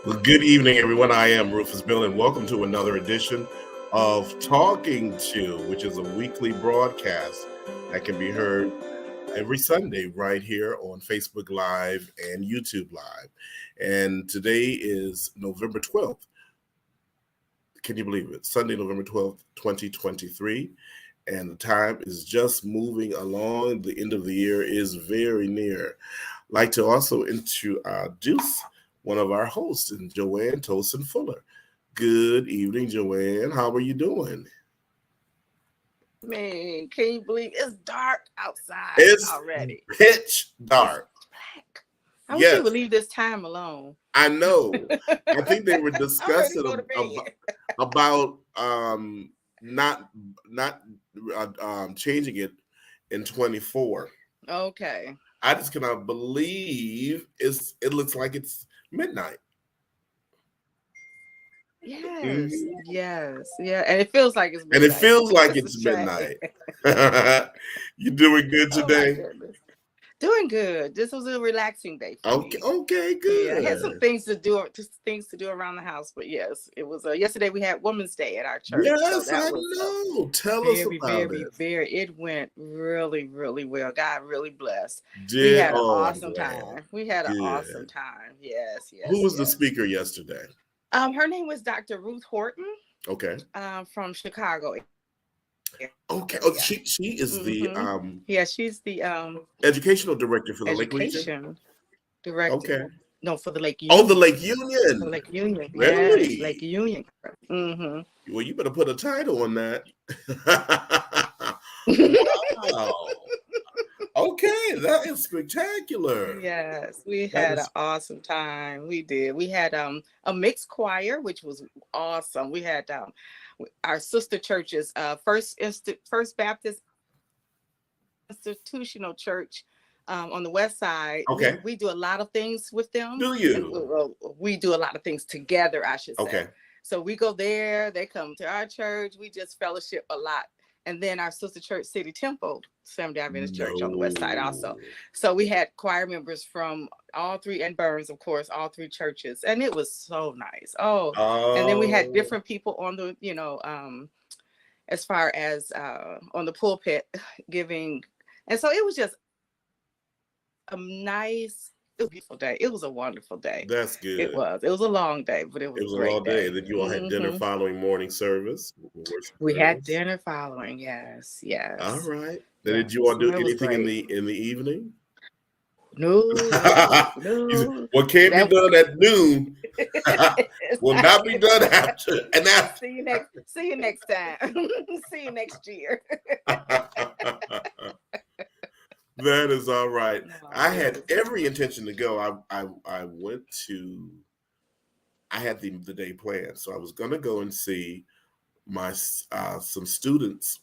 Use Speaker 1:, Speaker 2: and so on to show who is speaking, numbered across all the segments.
Speaker 1: Well, good evening, everyone. I am Rufus Bill, and welcome to another edition of Talking To, which is a weekly broadcast that can be heard every Sunday right here on Facebook Live and YouTube Live. And today is November 12th. Can you believe it? Sunday, November 12th, 2023. And the time is just moving along. The end of the year is very near. I'd like to also introduce one of our hosts, Joanne Tosin Fuller. Good evening, Joanne. How are you doing?
Speaker 2: Man, can you believe it's dark outside already?
Speaker 1: Pitch dark.
Speaker 2: It's black. I wish you would leave this time alone.
Speaker 1: I know. I think they were discussing about not changing it in 24.
Speaker 2: Okay.
Speaker 1: I just cannot believe it looks like it's midnight.
Speaker 2: Yes, yes, yeah, and it feels like it's midnight.
Speaker 1: And it feels like it's midnight. You doing good today?
Speaker 2: Doing good. This was a relaxing day for me.
Speaker 1: Okay, good.
Speaker 2: Yeah, I had some things to do, around the house, but yes, it was. Yesterday we had Women's Day at our church.
Speaker 1: Yes, so I know. Tell us about it.
Speaker 2: It went really, really well. God really blessed. We had an awesome time. Yes.
Speaker 1: Who was the speaker yesterday?
Speaker 2: Her name was Dr. Ruth Horton.
Speaker 1: Okay.
Speaker 2: From Chicago.
Speaker 1: Okay. Oh, she is the
Speaker 2: she's the
Speaker 1: educational director for the Lake Region.
Speaker 2: Director.
Speaker 1: Okay.
Speaker 2: No, for the Lake Union.
Speaker 1: Oh, the Lake Union.
Speaker 2: The Lake Union.
Speaker 1: Really?
Speaker 2: Yes, Lake Union. Mm-hmm.
Speaker 1: Well, you better put a title on that. Wow. Okay, that is spectacular.
Speaker 2: Yes, we had an awesome time. We did. We had a mixed choir, which was awesome. We had our sister churches, First Baptist Institutional Church on the west side.
Speaker 1: Okay.
Speaker 2: We do a lot of things with them.
Speaker 1: Do you?
Speaker 2: We do a lot of things together, I should say.
Speaker 1: Okay.
Speaker 2: So we go there, they come to our church, we just fellowship a lot. And then our sister church, City Temple, Seventh-day Adventist Church on the west side also. So we had choir members from all three, and Burns, of course, all three churches. And it was so nice. And then we had different people on the, as far as on the pulpit giving. And so it was just a it was a beautiful day. It was a wonderful day.
Speaker 1: That's good.
Speaker 2: It was a long day, but it was a great
Speaker 1: long day. Then you all had dinner following morning service.
Speaker 2: We had dinner following. Yes.
Speaker 1: All right. Then did you all do anything in the evening?
Speaker 2: No.
Speaker 1: What can't be done at noon will not be done after. And that's
Speaker 2: see you next time. See you next year.
Speaker 1: That is all right. I had every intention to go. I had the day planned, so I was going to go and see my some students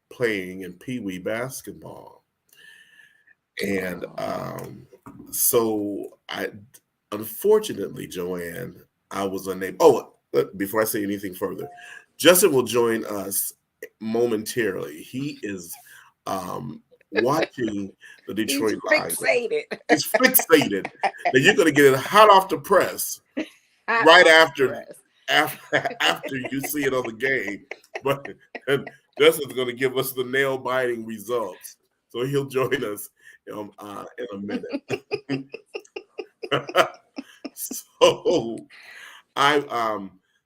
Speaker 1: playing in Pee Wee basketball, and so unfortunately, Joanne, I was unable. Before I say anything further, Justin will join us momentarily. He is watching the Detroit Lions. He's fixated that you're going to get it hot off the press after you see it on the game. But Justin's going to give us the nail-biting results. So he'll join us in a minute.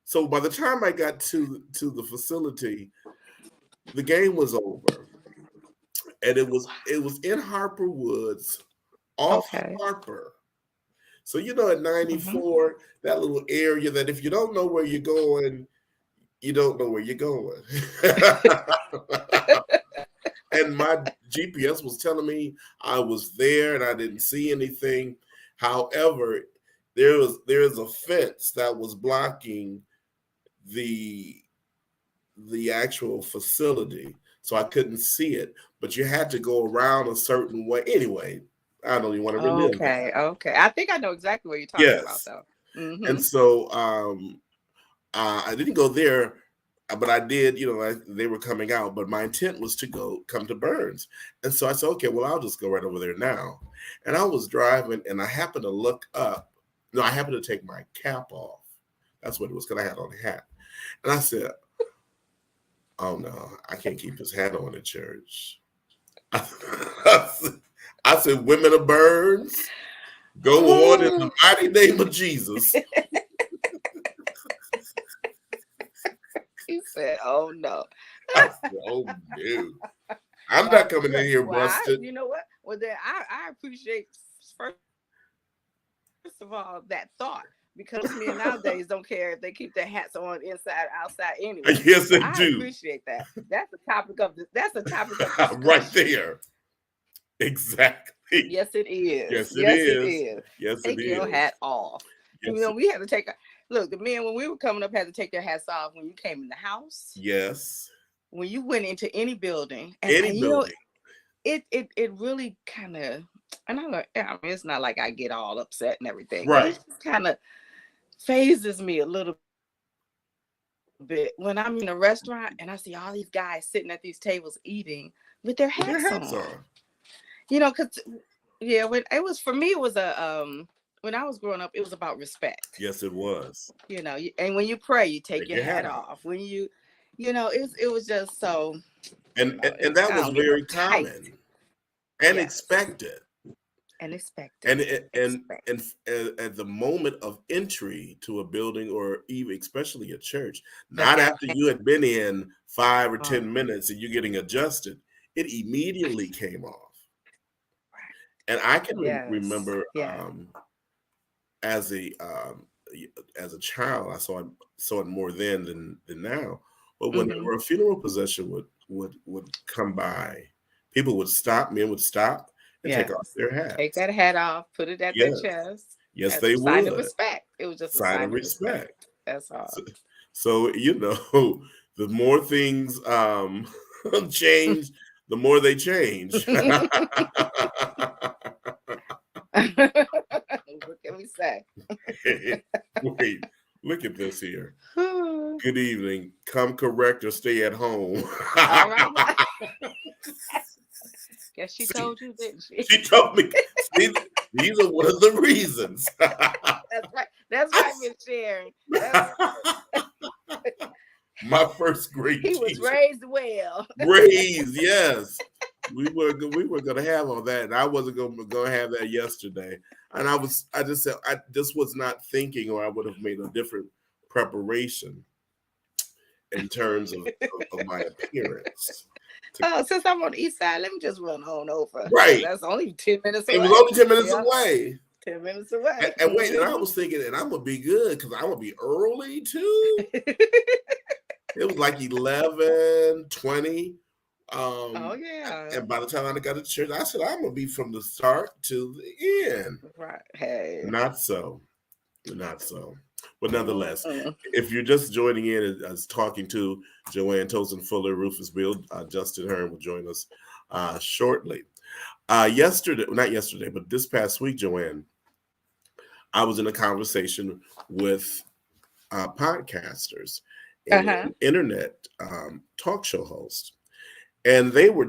Speaker 1: So by the time I got to the facility, the game was over. And it was in Harper Woods, off Harper. So at 94, that little area that if you don't know where you're going, you don't know where you're going. And my GPS was telling me I was there and I didn't see anything. However, there is a fence that was blocking the actual facility. So I couldn't see it, but you had to go around a certain way. Anyway, I don't even want to relive
Speaker 2: that. Okay. I think I know exactly what you're talking about, though. Mm-hmm.
Speaker 1: And so I didn't go there. but I did, they were coming out, but my intent was to come to Burns. And so I said, okay, well, I'll just go right over there now. And I was driving and I happened to look up. No, I happened to take my cap off. That's what it was, because I had on a hat. And I said, oh no, I can't keep this hat on in church. I said, women of Burns, go on in the mighty name of Jesus.
Speaker 2: He said, oh no.
Speaker 1: I said, oh no. I'm not coming in here busted.
Speaker 2: You know what? Well, then I appreciate, first of all, that thought. Because men nowadays don't care if they keep their hats on inside, outside, anyway.
Speaker 1: Yes, they do.
Speaker 2: I appreciate that. That's the topic of
Speaker 1: right there. Exactly.
Speaker 2: Yes, it is.
Speaker 1: Yes, it is. Yes,
Speaker 2: take your hat off. Yes. We had to take the men when we were coming up had to take their hats off when you came in the house.
Speaker 1: Yes.
Speaker 2: When you went into any building.
Speaker 1: Any building.
Speaker 2: It really kind of, and I mean, it's not like I get all upset and everything.
Speaker 1: Right.
Speaker 2: It just kind of phases me a little bit when I'm in a restaurant and I see all these guys sitting at these tables eating with their hats on. Because when it was, for me, it was when I was growing up, it was about respect.
Speaker 1: Yes, it was.
Speaker 2: And when you pray, you take your hat off. When it was just so.
Speaker 1: And that was very common and expected. And at the moment of entry to a building, or even especially a church, not after you had been in 5 or 10 minutes and you're getting adjusted, it immediately came off. And I can remember as a child, I saw it more then than now. But whenever a funeral procession would come by, people would stop, men would stop and take off their hats.
Speaker 2: Take that hat off, put it at their chest.
Speaker 1: Yes, they would.
Speaker 2: Sign of respect. It was just a
Speaker 1: sign of respect.
Speaker 2: That's all.
Speaker 1: So the more things change, the more they change.
Speaker 2: What can we say?
Speaker 1: Wait, look at this here. Good evening. Come correct or stay at home.
Speaker 2: All right. Guess she told you, didn't she?
Speaker 1: She told me. These are one of the reasons.
Speaker 2: That's right. That's right, Miss Sharon.
Speaker 1: My first grade
Speaker 2: teacher. He was raised well.
Speaker 1: Raised, yes. We were going to have all that, and I wasn't going to have that yesterday. And I just said I just was not thinking, or I would have made a different preparation in terms of my appearance.
Speaker 2: Since I'm on the east side, let me just run on over.
Speaker 1: Right.
Speaker 2: That's only 10 minutes away.
Speaker 1: It was only 10 minutes away.
Speaker 2: 10 minutes away.
Speaker 1: And wait, and I was thinking, and I'm going to be good because I'm going to be early too. It was like 11:20. And by the time I got to church, I said, I'm going to be from the start to the end.
Speaker 2: Right. Hey.
Speaker 1: Not so. But nonetheless, if you're just joining in, I was talking to Joanne Tosin Fuller, Rufus Bill, Justin Hearn will join us shortly. Not yesterday, but this past week, Joanne, I was in a conversation with podcasters and internet talk show hosts, and they were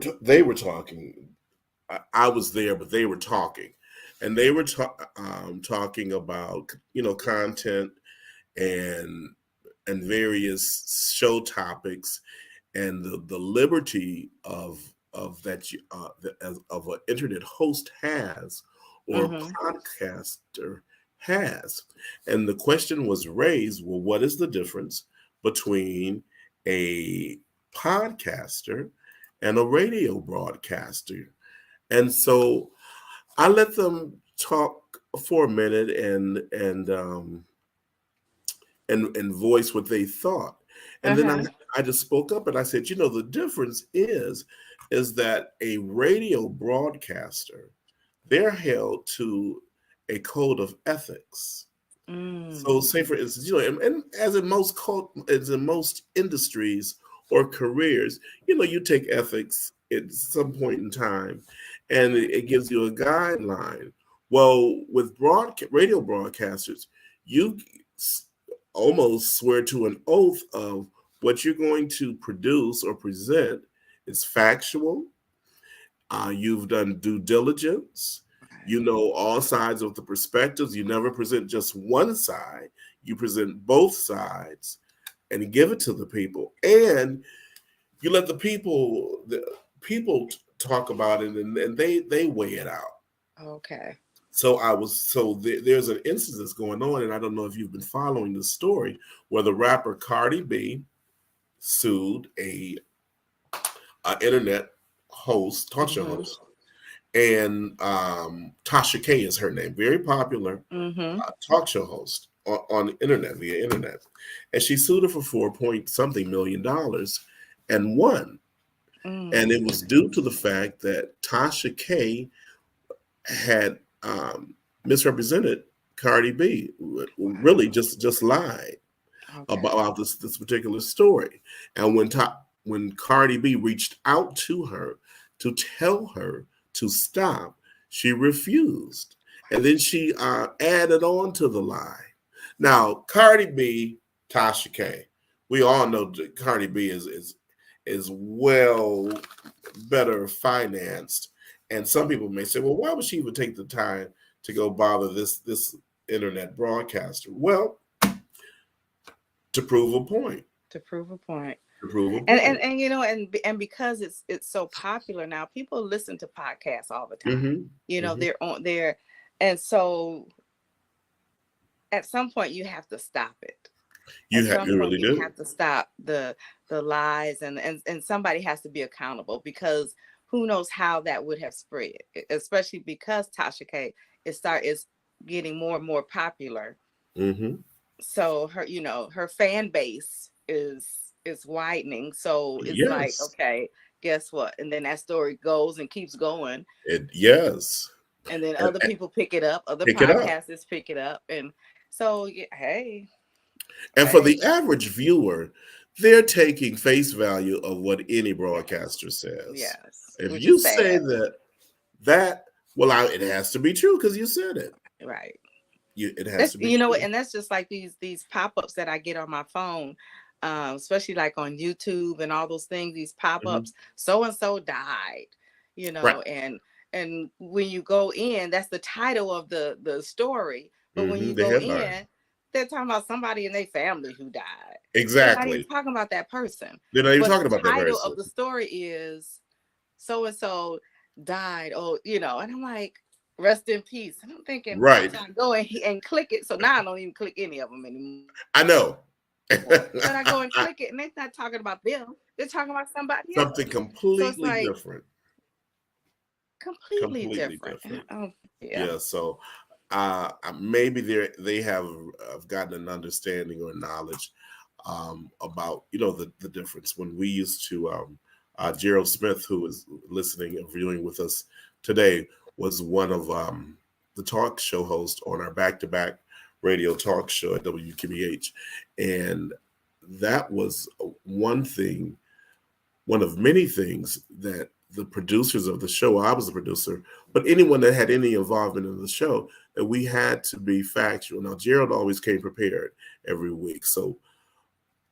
Speaker 1: talking. I was there, but they were talking, and they were talking about content and various show topics, and the liberty of that of an internet host has, or a podcaster has. And the question was raised, well, what is the difference between a podcaster and a radio broadcaster? And so I let them talk for a minute and voice what they thought. And then I just spoke up and I said, the difference is that a radio broadcaster, they're held to a code of ethics. So say for instance, and as in most industries or careers, you take ethics at some point in time and it gives you a guideline. Well, with radio broadcasters, you almost swear to an oath of what you're going to produce or present is factual. You've done due diligence.
Speaker 2: Right.
Speaker 1: You know all sides of the perspectives. You never present just one side. You present both sides and give it to the people. And you let the people talk about it, and they weigh it out.
Speaker 2: Okay.
Speaker 1: There's an instance that's going on, and I don't know if you've been following the story where the rapper Cardi B sued a internet host, talk show
Speaker 2: Mm-hmm.
Speaker 1: host, and Tasha K is her name, very popular
Speaker 2: Mm-hmm.
Speaker 1: talk show host on the internet, via internet, and she sued her for 4 point something million dollars and won. And
Speaker 2: Mm.
Speaker 1: it was due to the fact that Tasha K had misrepresented Cardi B, really
Speaker 2: Wow.
Speaker 1: just lied
Speaker 2: Okay.
Speaker 1: about this particular story. And when Cardi B reached out to her to tell her to stop, she refused, and then she added on to the lie. Now, Cardi B, Tasha K, we all know that Cardi B is well better financed, and some people may say, well, why would she even take the time to go bother this internet broadcaster? Well, to prove a point.
Speaker 2: To prove a point.
Speaker 1: To prove a
Speaker 2: And
Speaker 1: point.
Speaker 2: and you know, and because it's so popular now, people listen to podcasts all the time.
Speaker 1: Hmm.
Speaker 2: You know,
Speaker 1: Hmm.
Speaker 2: they're on there, and so at some point you have to stop it. At some
Speaker 1: You
Speaker 2: point
Speaker 1: really
Speaker 2: you
Speaker 1: do.
Speaker 2: have to stop the lies, and somebody has to be accountable, because who knows how that would have spread, especially because Tasha K is getting more and more popular.
Speaker 1: Hmm.
Speaker 2: So her, you know, her fan base is widening. So it's like,
Speaker 1: Yes.
Speaker 2: okay, guess what? And then that story goes and keeps going,
Speaker 1: Yes.
Speaker 2: and then
Speaker 1: And,
Speaker 2: other
Speaker 1: and
Speaker 2: people pick it up, other
Speaker 1: pick it up.
Speaker 2: podcasters pick it up, and so yeah, hey,
Speaker 1: And for
Speaker 2: hey,
Speaker 1: the average viewer, they're taking face value of what any
Speaker 2: yes,
Speaker 1: broadcaster says.
Speaker 2: yes,
Speaker 1: If
Speaker 2: which
Speaker 1: you
Speaker 2: is
Speaker 1: say
Speaker 2: sad,
Speaker 1: that, well, it has to be true because you said it.
Speaker 2: right?
Speaker 1: It has
Speaker 2: That's,
Speaker 1: to be
Speaker 2: you know,
Speaker 1: true.
Speaker 2: and that's just like these pop-ups that I get on my phone, especially like on YouTube and all those things. These
Speaker 1: Hmm.
Speaker 2: pop-ups, so and so died, you
Speaker 1: Right.
Speaker 2: know, and when you go in, that's the title of the story. But when you
Speaker 1: The
Speaker 2: go
Speaker 1: headline.
Speaker 2: in, they're talking about somebody in their family who died. They're not even
Speaker 1: Exactly.
Speaker 2: talking about that person.
Speaker 1: They're not even
Speaker 2: But the
Speaker 1: talking about that
Speaker 2: title
Speaker 1: person.
Speaker 2: of the story is so and so died. Oh, you know, and I'm like, rest in peace. And I'm thinking,
Speaker 1: Right.
Speaker 2: so I go and click it. So now I don't even click any of them anymore.
Speaker 1: I know.
Speaker 2: But I go and click it, and they're not talking about them. They're talking about somebody
Speaker 1: Something
Speaker 2: else. So it's
Speaker 1: completely
Speaker 2: like
Speaker 1: different.
Speaker 2: completely
Speaker 1: Completely
Speaker 2: different.
Speaker 1: different.
Speaker 2: Oh, yeah.
Speaker 1: Yeah. So maybe they have gotten an understanding or knowledge about the difference. When we used to Gerald Smith, who is listening and viewing with us today, was one of the talk show hosts on our back-to-back radio talk show at WQBH, and that was one thing, one of many things that the producers of the show, I was the producer, but anyone that had any involvement in the show, that we had to be factual. Now, Gerald always came prepared every week. So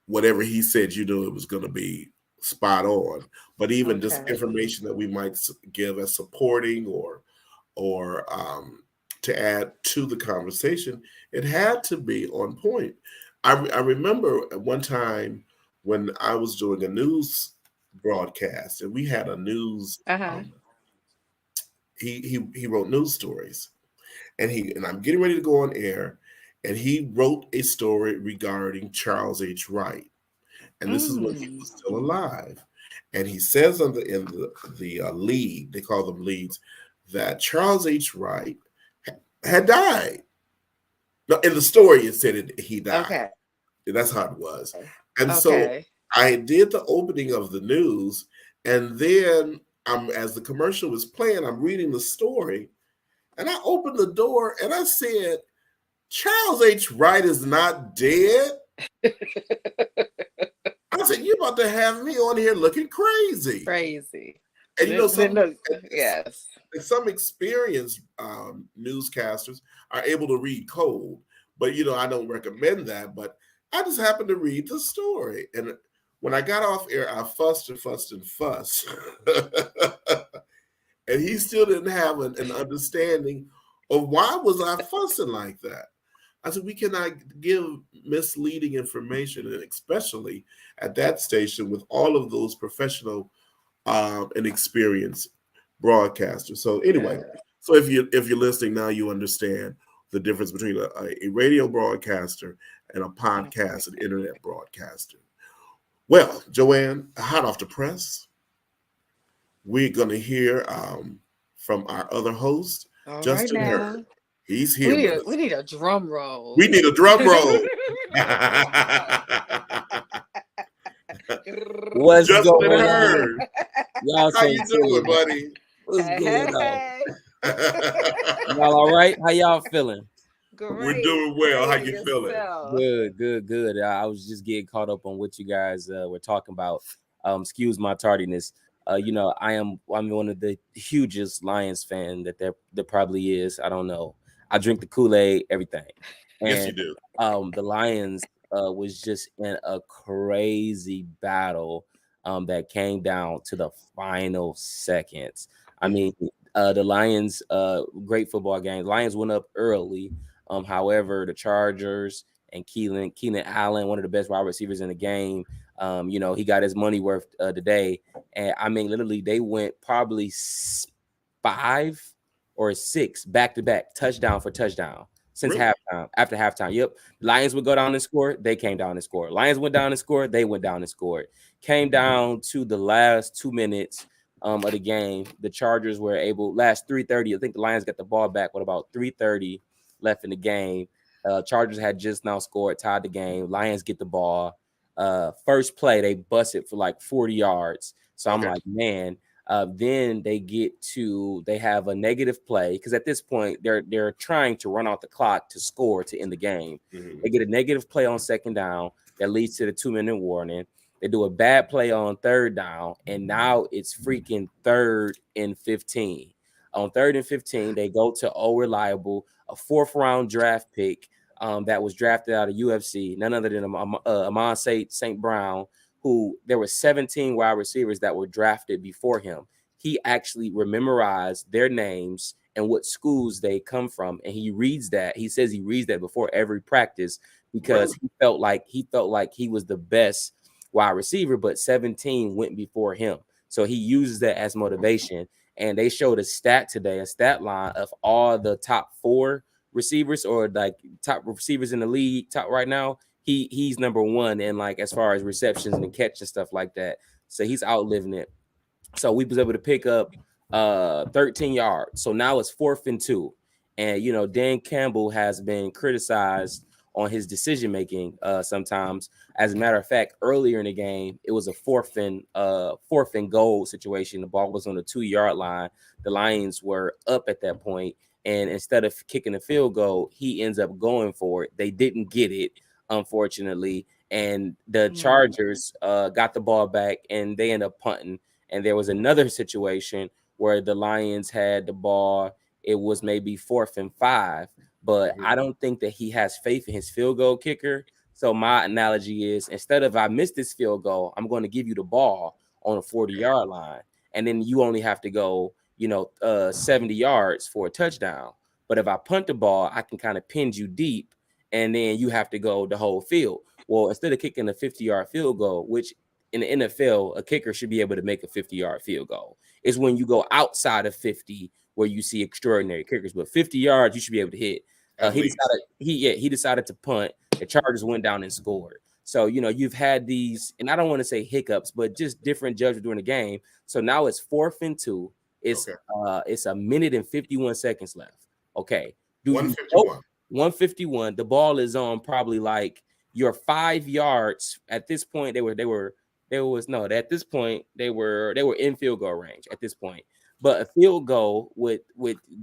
Speaker 1: whatever he said, it was going to be spot on. But even just
Speaker 2: Okay.
Speaker 1: information that we might give as supporting or to add to the conversation, it had to be on point. I remember at one time when I was doing a news broadcast, and we had a news.
Speaker 2: Uh-huh.
Speaker 1: He wrote news stories, and I'm getting ready to go on air, and he wrote a story regarding Charles H. Wright, and this is when he
Speaker 2: Mm.
Speaker 1: was still alive. And he says in the lead, they call them leads, that Charles H. Wright had died. No, in the story it said he died.
Speaker 2: Okay.
Speaker 1: That's how it was. And so
Speaker 2: Okay.
Speaker 1: I did the opening of the news, and then as the commercial was playing, I'm reading the story, and I opened the door and I said, Charles H. Wright is not dead. I said, you're about to have me on here looking crazy.
Speaker 2: Crazy.
Speaker 1: And
Speaker 2: Then look, yes.
Speaker 1: some experienced newscasters are able to read code, but I don't recommend that. But I just happened to read the story, and When I got off air, I fussed and fussed and fussed. And he still didn't have an understanding of why was I fussing like that. I said, we cannot give misleading information, and especially at that station with all of those professional and experienced broadcasters. So anyway, so if you're listening now, you understand the difference between a radio broadcaster and a podcast and internet broadcaster. Well, Joanne, hot off the press, we're going to hear from our other host,
Speaker 2: All
Speaker 1: Justin
Speaker 2: right
Speaker 1: Hurd. He's here.
Speaker 2: We need a drum roll.
Speaker 1: We need a drum roll.
Speaker 3: What's
Speaker 1: Justin
Speaker 3: going
Speaker 1: Hurd.
Speaker 3: on? Y'all
Speaker 1: How you doing, buddy?
Speaker 3: What's going on?
Speaker 2: Hey.
Speaker 3: Y'all all right? How y'all feeling?
Speaker 2: Great.
Speaker 1: We're doing well. How you feeling?
Speaker 3: Good. I was just getting caught up on what you guys were talking about. Excuse my tardiness. I'm one of the hugest Lions fan that there probably is. I don't know. I drink the Kool-Aid, everything. And,
Speaker 1: yes, you do.
Speaker 3: The Lions was just in a crazy battle that came down to the final seconds. I mean, the Lions, great football game. Lions went up early. However, the Chargers and Keenan Allen, one of the best wide receivers in the game, he got his money worth today. And I mean, literally, they went probably 5 or 6 back-to-back touchdown for touchdown since halftime. After halftime, yep. Lions would go down and score. They came down and scored. Lions went down and scored. They went down and scored. Came down to the last 2 minutes of the game. The Chargers were able, last 3:30, I think the Lions got the ball back with about 3:30 left in the game. Chargers had just now scored, tied the game. Lions get the ball. First play, they busted for like 40 yards. So I'm like, man. Then they have a negative play because at this point they're trying to run out the clock to score to end the game. Mm-hmm. They get a negative play on second down that leads to the 2-minute warning. They do a bad play on third down, and now it's freaking 3rd and 15. On 3rd and 15, they go to Reliable, a 4th-round draft pick that was drafted out of UFC, none other than Amon St. Brown, who there were 17 wide receivers that were drafted before him. He actually memorized their names and what schools they come from. And he reads that. He says he reads that before every practice because he felt like he was the best wide receiver, but 17 went before him. So he uses that as motivation. And they showed a stat line of all the top 4 receivers or like top receivers in the league top right now. He's number 1 in like as far as receptions and catch and stuff like that. So he's outliving it. So we was able to pick up 13 yards. So now it's 4th and 2. And Dan Campbell has been criticized on his decision making sometimes. As a matter of fact, earlier in the game, it was a 4th and goal situation. The ball was on the 2-yard line. The Lions were up at that point, and instead of kicking a field goal, he ends up going for it. They didn't get it, unfortunately, and the Chargers got the ball back and they end up punting. And there was another situation where the Lions had the ball. It was maybe 4th and 5, but I don't think that he has faith in his field goal kicker. So my analogy is, instead of I miss this field goal, I'm going to give you the ball on a 40-yard line, and then you only have to go 70 yards for a touchdown. But if I punt the ball, I can kind of pin you deep, and then you have to go the whole field. Well, instead of kicking a 50-yard field goal, which in the NFL, a kicker should be able to make a 50-yard field goal. It's when you go outside of 50 where you see extraordinary kickers. But 50 yards, you should be able to hit. He decided to punt. The Chargers went down and scored. So, you've had these, and I don't want to say hiccups, but just different judgments during the game. So now it's 4th and 2. It's 1 minute and 51 seconds left. Okay.
Speaker 1: 151.
Speaker 3: 151. The ball is on probably like your 5 yards. At this point, they were in field goal range at this point. But a field goal with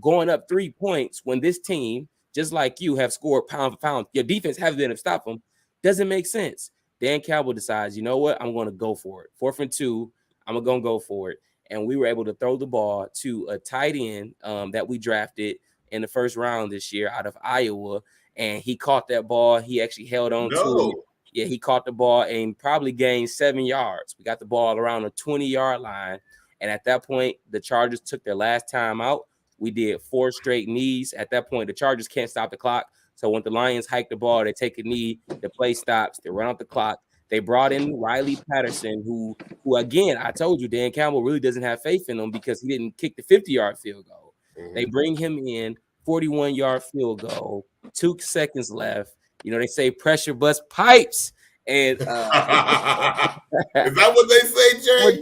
Speaker 3: going up 3 points when this team, just like you, have scored pound for pound, your defense hasn't been able to stop them, doesn't make sense. Dan Campbell decides, you know what? I'm going to go for it. 4th and 2. I'm going to go for it. And we were able to throw the ball to a tight end that we drafted in the 1st round this year out of Iowa. And he caught that ball. He actually held on to it. Yeah, he caught the ball and probably gained 7 yards. We got the ball around the 20-yard line. And at that point, the Chargers took their last time out. We did 4 straight knees. At that point, the Chargers can't stop the clock. So when the Lions hike the ball, they take a knee, the play stops, they run out the clock. They brought in Riley Patterson, who again, I told you, Dan Campbell really doesn't have faith in him because he didn't kick the 50-yard field goal. They bring him in, 41-yard field goal, 2 seconds left. You know, they say pressure bust pipes. And
Speaker 1: is that what they say, Jay?
Speaker 3: What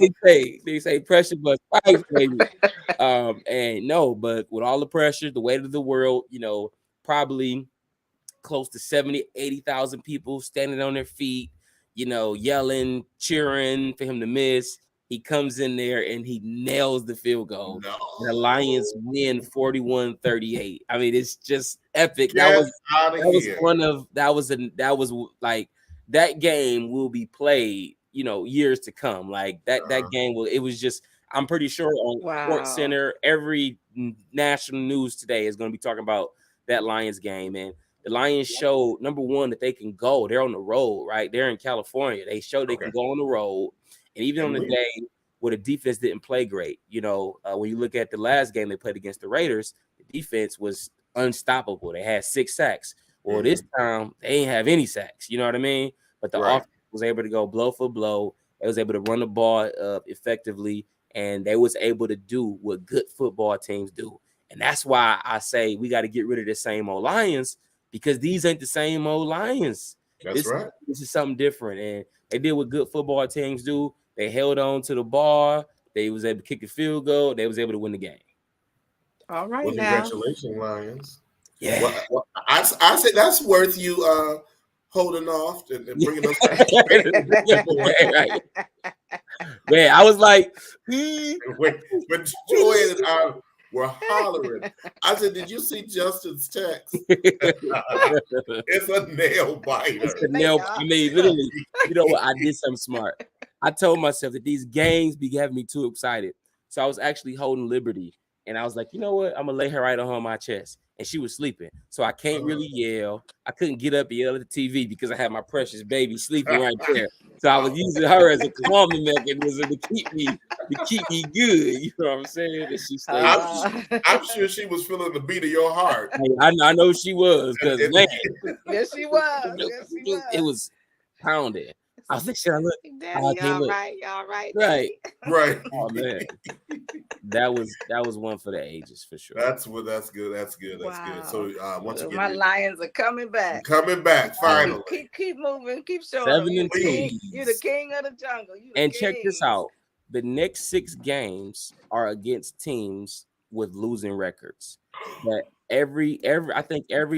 Speaker 3: they say pressure bust pipes, baby. And no, but with all the pressure, the weight of the world, you know, probably close to 70, 80,000 people standing on their feet, you know, yelling, cheering for him to miss. He comes in there and he nails the field goal.
Speaker 1: No.
Speaker 3: And the Lions win 41-38. I mean, it's just epic. That was like that game will be played, you know, years to come. Like that game it was just, I'm pretty sure on Sports Center, every national news today is going to be talking about that Lions game. And the Lions showed, number one, that they can go. They're on the road, right? They're in California. They showed they can go on the road. And even on the day where the defense didn't play great, you know, when you look at the last game they played against the Raiders, the defense was unstoppable. They had 6 sacks. Well, this time they ain't have any sacks. You know what I mean? But the offense was able to go blow for blow. They was able to run the ball effectively, and they was able to do what good football teams do. And that's why I say we got to get rid of the same old Lions, because these ain't the same old Lions. This is something different. And they did what good football teams do. They held on to the ball. They was able to kick the field goal. They was able to win the game.
Speaker 2: All right,
Speaker 1: congratulations, Lions.
Speaker 3: Yeah.
Speaker 1: Well, I say that's worth you holding off and bringing us back.
Speaker 3: Man, I was like,
Speaker 1: when Joy and I were hollering, I said, "Did you see Justin's text?" It's a nail biter.
Speaker 3: It's a nail. I mean, literally, you know what? I did something smart. I told myself that these games be having me too excited, so I was actually holding Liberty, and I was like, you know what? I'm gonna lay her right on my chest. And she was sleeping, so I can't really yell. I couldn't get up and yell at the TV because I had my precious baby sleeping right there. So I was using her as a calming mechanism to keep me good. You know what I'm saying? And she stayed.
Speaker 1: I'm sure she was feeling the beat of your heart.
Speaker 3: I know she was, because man,
Speaker 2: yes, she was. Yes, she was.
Speaker 3: It was pounding. I was like, should I look?
Speaker 2: Y'all right.
Speaker 1: Right.
Speaker 3: Oh man, that was one for the ages for sure.
Speaker 1: That's good. So once again,
Speaker 2: my Lions are coming back.
Speaker 1: Finally.
Speaker 2: Keep moving. Keep showing.
Speaker 3: 7-2.
Speaker 2: You're the king of the jungle.
Speaker 3: And check this out: the next 6 games are against teams with losing records. That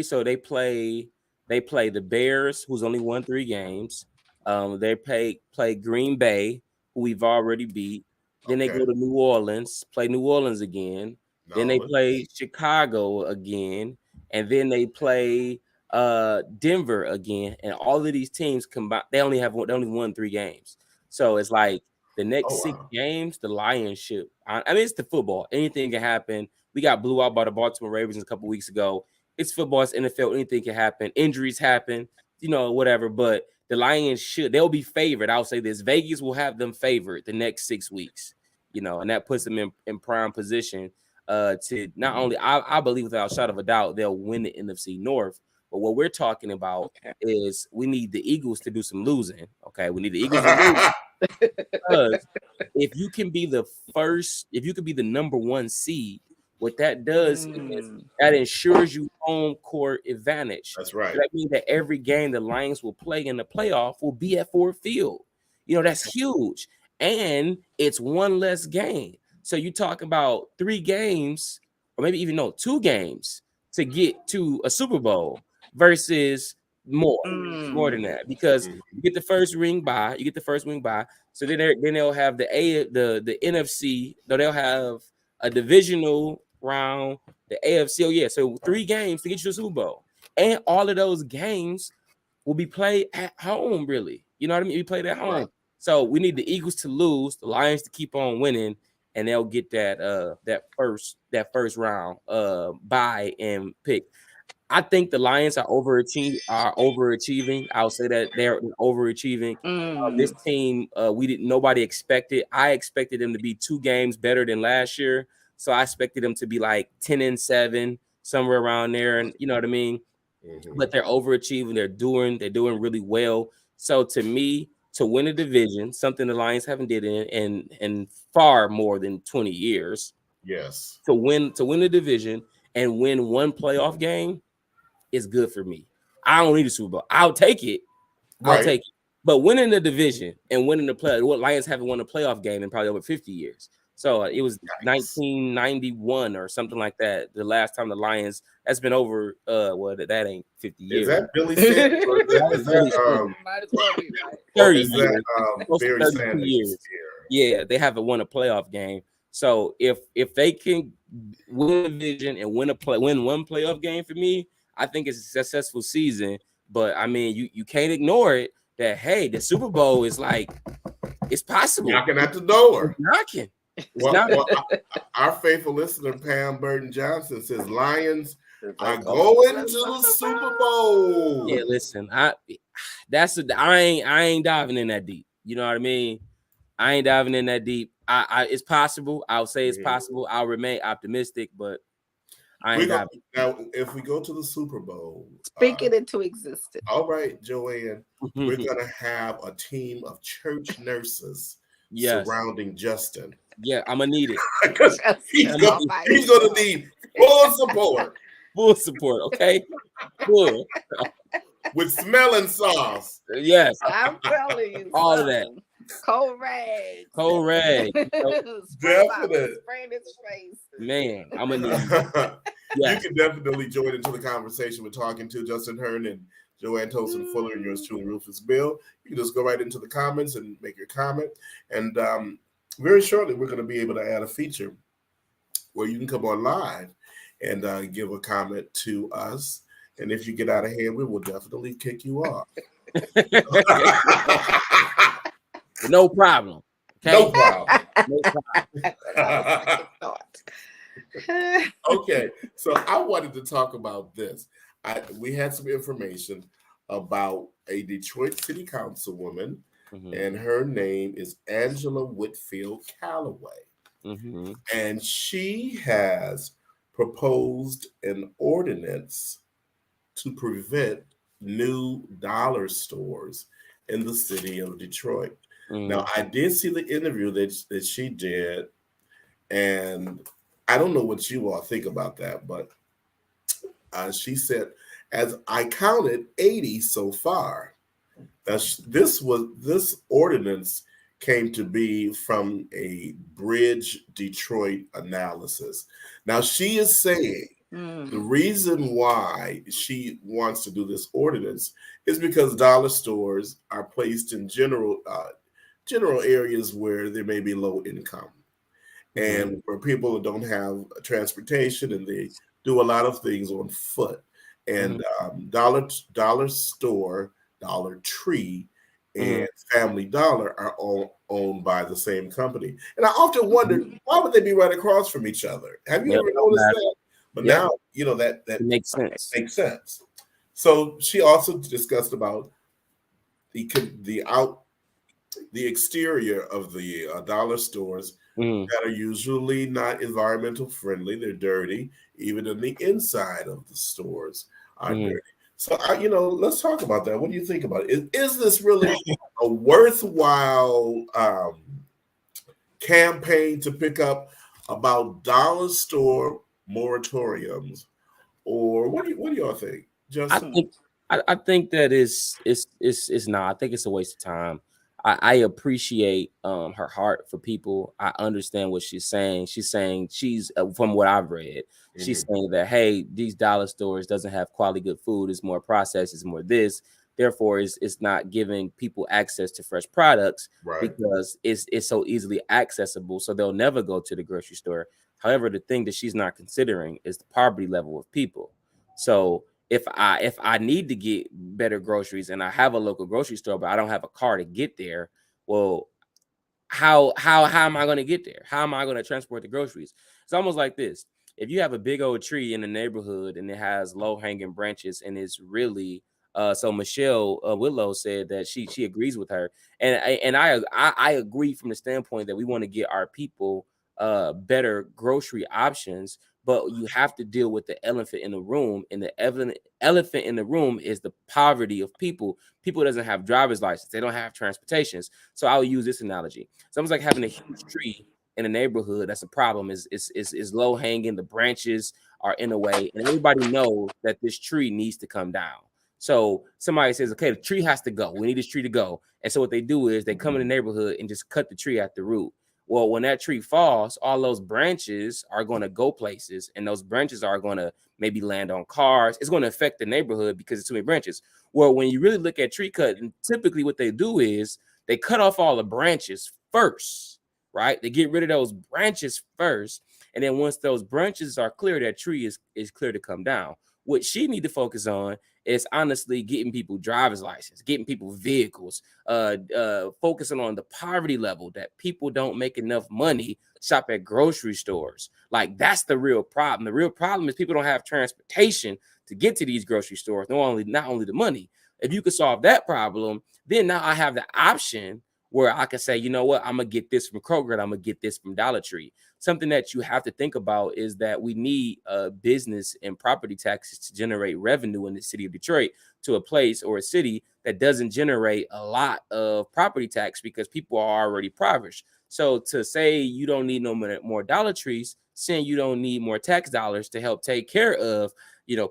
Speaker 3: so they play the Bears, who's only won 3 games. They play Green Bay, who we've already beat. Then they go to New Orleans, play New Orleans again. Then they play Chicago again, and then they play Denver again. And all of these teams combined, they only won 3 games. So it's like the next 6 games, the Lions should. I mean, it's the football. Anything can happen. We got blew out by the Baltimore Ravens a couple weeks ago. It's football. It's NFL. Anything can happen. Injuries happen. You know, whatever. But the Lions they'll be favored. I'll say this: Vegas will have them favored the next 6 weeks, you know, and that puts them in prime position to not only, I believe without a shadow of a doubt, they'll win the NFC North. But what we're talking about is we need the Eagles to do some losing. Okay, we need the Eagles to lose. Because if you can be the number 1 seed, what that does is that ensures you home court advantage.
Speaker 1: That's right.
Speaker 3: That means that every game the Lions will play in the playoff will be at Ford Field. You know, that's huge. And it's 1 less game. So you talk about 3 games, or maybe even 2 games to get to a Super Bowl versus more than that. Because you get the first ring bye. So then they'll have the NFC. They'll have a divisional round, the AFC. So 3 games to get you to the Super Bowl, and all of those games will be played at home. Really, you know what I mean? We played at home. Right. So we need the Eagles to lose, the Lions to keep on winning, and they'll get that first round bye and pick. I think the Lions are overachieving. I'll say that they're overachieving. This team, nobody expected. I expected them to be 2 games better than last year. So I expected them to be like 10-7, somewhere around there. And you know what I mean? But they're overachieving. They're doing really well. So to me, to win a division, something the Lions haven't did in far more than 20 years.
Speaker 1: Yes.
Speaker 3: To win a division and win one playoff game is good for me. I don't need a Super Bowl. I'll take it. I'll take it. But winning the division and winning the play, what Lions haven't won a playoff game in probably over 50 years. So it was 1991 or something like that. The last time the Lions, that's been over. That ain't 50 years.
Speaker 1: Is that Billy Sanders? Is that
Speaker 2: Might as well be, right?
Speaker 3: 30
Speaker 1: is
Speaker 3: years.
Speaker 1: that Barry
Speaker 3: 32
Speaker 1: Sanders?
Speaker 3: years. Yeah, they haven't won a playoff game. So if they can win a division and win one playoff game for me, I think it's a successful season. But I mean, you can't ignore it that hey, the Super Bowl is like it's possible.
Speaker 1: Knocking at the door.
Speaker 3: Knocking.
Speaker 1: Our faithful listener Pam Burton Johnson says Lions are going to the Super Bowl.
Speaker 3: Yeah, listen, I ain't diving in that deep. You know what I mean? I ain't diving in that deep. It's possible. I'll say it's possible. I'll remain optimistic, but I ain't diving.
Speaker 1: Now, if we go to the Super Bowl,
Speaker 2: speak it into existence.
Speaker 1: All right, Joanne, we're gonna have a team of church nurses surrounding Justin.
Speaker 3: Yeah, I'm gonna need it
Speaker 1: because he's gonna need full support.
Speaker 3: Full support, okay? Full.
Speaker 1: With smelling sauce.
Speaker 3: Yes.
Speaker 2: I'm telling you.
Speaker 3: All of that.
Speaker 2: Cold rags.
Speaker 1: Definitely.
Speaker 3: Man, I'm gonna need it.
Speaker 1: You can definitely join into the conversation with talking to Justin Hearn and Joanne Tolson Fuller and yours truly, Rufus Bill. You can just go right into the comments and make your comment. And very shortly, we're going to be able to add a feature where you can come on live and give a comment to us. And if you get out of hand, we will definitely kick you off.
Speaker 3: No problem.
Speaker 1: Okay? No problem. Okay, so I wanted to talk about this. We had some information about a Detroit City Councilwoman, and her name is Angela Whitfield Callaway. And she has proposed an ordinance to prevent new dollar stores in the city of Detroit. Now, I did see the interview that she did, and I don't know what you all think about that, but she said, as I counted 80 so far. This ordinance came to be from a Bridge Detroit analysis. Now, she is saying the reason why she wants to do this ordinance is because dollar stores are placed in general areas where there may be low income and where people don't have transportation and they do a lot of things on foot. And Dollar Store, Dollar Tree, and Family Dollar are all owned by the same company. And I often wondered, why would they be right across from each other? Have you ever noticed that? But now, you know, that
Speaker 3: makes sense.
Speaker 1: Makes sense. So she also discussed about the exterior of the dollar stores that are usually not environmental friendly. They're dirty. Even in the inside of the stores are dirty. So, let's talk about that. What do you think about it? Is this really a worthwhile campaign to pick up about dollar store moratoriums, or what do y'all think, Justin?
Speaker 3: I think that it's not. I think it's a waste of time. I appreciate her heart for people. I understand what she's saying. She's saying from what I've read, she's saying that, hey, these dollar stores doesn't have quality good food. It's more processed. It's more this. Therefore, it's not giving people access to fresh products because it's so easily accessible. So they'll never go to the grocery store. However, the thing that she's not considering is the poverty level of people. So if I need to get better groceries and I have a local grocery store, but I don't have a car to get there, well, how am I going to get there? How am I going to transport the groceries? It's almost like this. if you have a big old tree in the neighborhood and it has low hanging branches and it's really so Michelle Willow said that she agrees with her, and I agree from the standpoint that we want to get our people better grocery options, but you have to deal with the elephant in the room, and the elephant in the room is the poverty of people. People doesn't have driver's license, they don't have transportations. So I'll use this analogy. It's almost like having a huge tree in a neighborhood. That's a problem. Is low hanging, the branches are in the way, and everybody knows that this tree needs to come down. So somebody says, okay, the tree has to go. We need this tree to go. And so what they do is they come in the neighborhood and just cut the tree at the root. Well, when that tree falls, all those branches are going to go places, and those branches are going to maybe land on cars. It's going to affect the neighborhood because it's too many branches. Well, when you really look at tree cutting, typically what they do is they cut off all the branches first, right? They get rid of those branches first. And then once those branches are clear, that tree is clear to come down. What she need to focus on is honestly getting people driver's license, getting people vehicles, focusing on the poverty level, that people don't make enough money to shop at grocery stores. Like, that's the real problem. The real problem is people don't have transportation to get to these grocery stores. Not only the money. If you could solve that problem, then now I have the option where I can say, you know what, I'm gonna get this from Kroger, I'm gonna get this from Dollar Tree. Something that you have to think about is that we need business and property taxes to generate revenue in the city of Detroit to a place or a city that doesn't generate a lot of property tax because people are already impoverished. So to say you don't need no more Dollar Trees, saying you don't need more tax dollars to help take care of,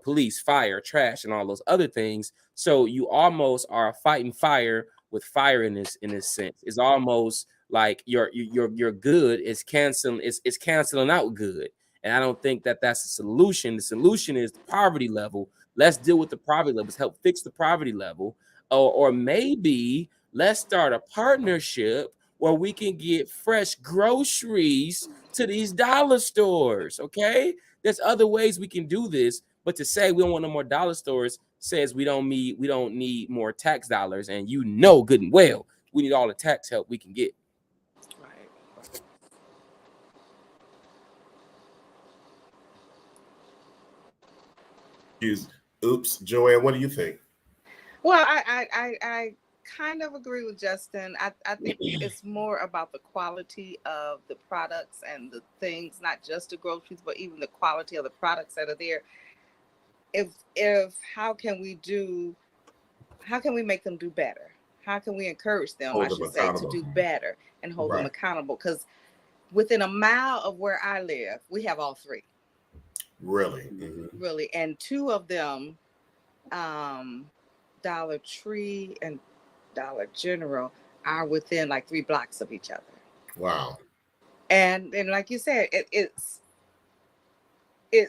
Speaker 3: police, fire, trash, and all those other things. So you almost are fighting fire with fire in this sense. It's almost like your good is canceling out good, and I don't think that that's the solution. The solution is the poverty level. Let's deal with the poverty levels, help fix the poverty level, or maybe let's start a partnership where we can get fresh groceries to these dollar stores. Okay, there's other ways we can do this, but to say we don't want no more dollar stores says we don't need more tax dollars, and good and well we need all the tax help we can get.
Speaker 1: Oops, Joanne, what do you think?
Speaker 2: Well, I kind of agree with Justin. I think it's more about the quality of the products and the things, not just the groceries, but even the quality of the products that are there. How can we make them do better? How can we encourage them, to do better and hold them accountable? Because within a mile of where I live, we have all three.
Speaker 1: Really?
Speaker 2: Mm-hmm. Really. And two of them, Dollar Tree and Dollar General, are within like 3 blocks of each other.
Speaker 1: Wow.
Speaker 2: And like you said, it's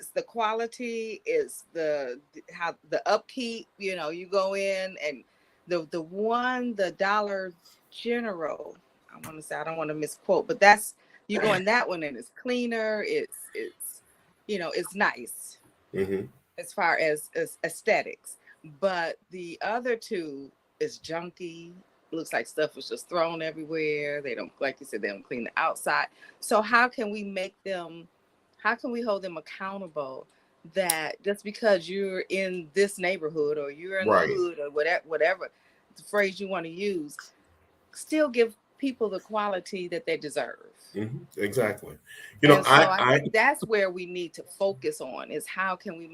Speaker 2: the quality, it's the upkeep. You go in, and the Dollar General, I want to say, I don't want to misquote, but that's, you go in that one and it's cleaner, it's nice, mm-hmm. as far as aesthetics. But the other two is junky. Looks like stuff was just thrown everywhere. They don't, like you said, they don't clean the outside. So how can we hold them accountable that just because you're in this neighborhood or you're in the hood or whatever the phrase you want to use, still give people the quality that they deserve?
Speaker 1: Mm-hmm. Exactly.
Speaker 2: I think that's where we need to focus on, is how can we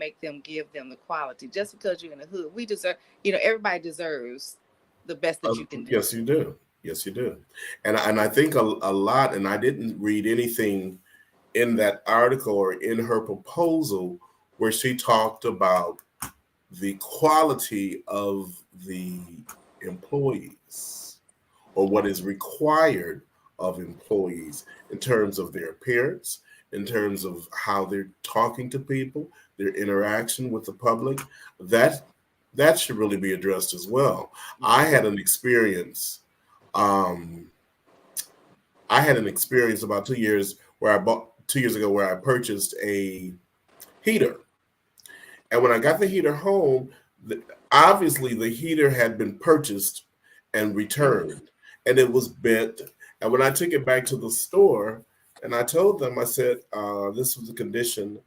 Speaker 2: give them the quality. Just because you're in the hood, we deserve, everybody deserves the best that you can do.
Speaker 1: Yes, you do. Yes, you do. And I think a lot, and I didn't read anything in that article or in her proposal where she talked about the quality of the employees, or what is required of employees in terms of their appearance, in terms of how they're talking to people, their interaction with the public. That should really be addressed as well. I had an experience. I had an experience about 2 years ago where I purchased a heater. And when I got the heater home, obviously the heater had been purchased and returned, and it was bent. And when I took it back to the store and I told them, I said, this was the condition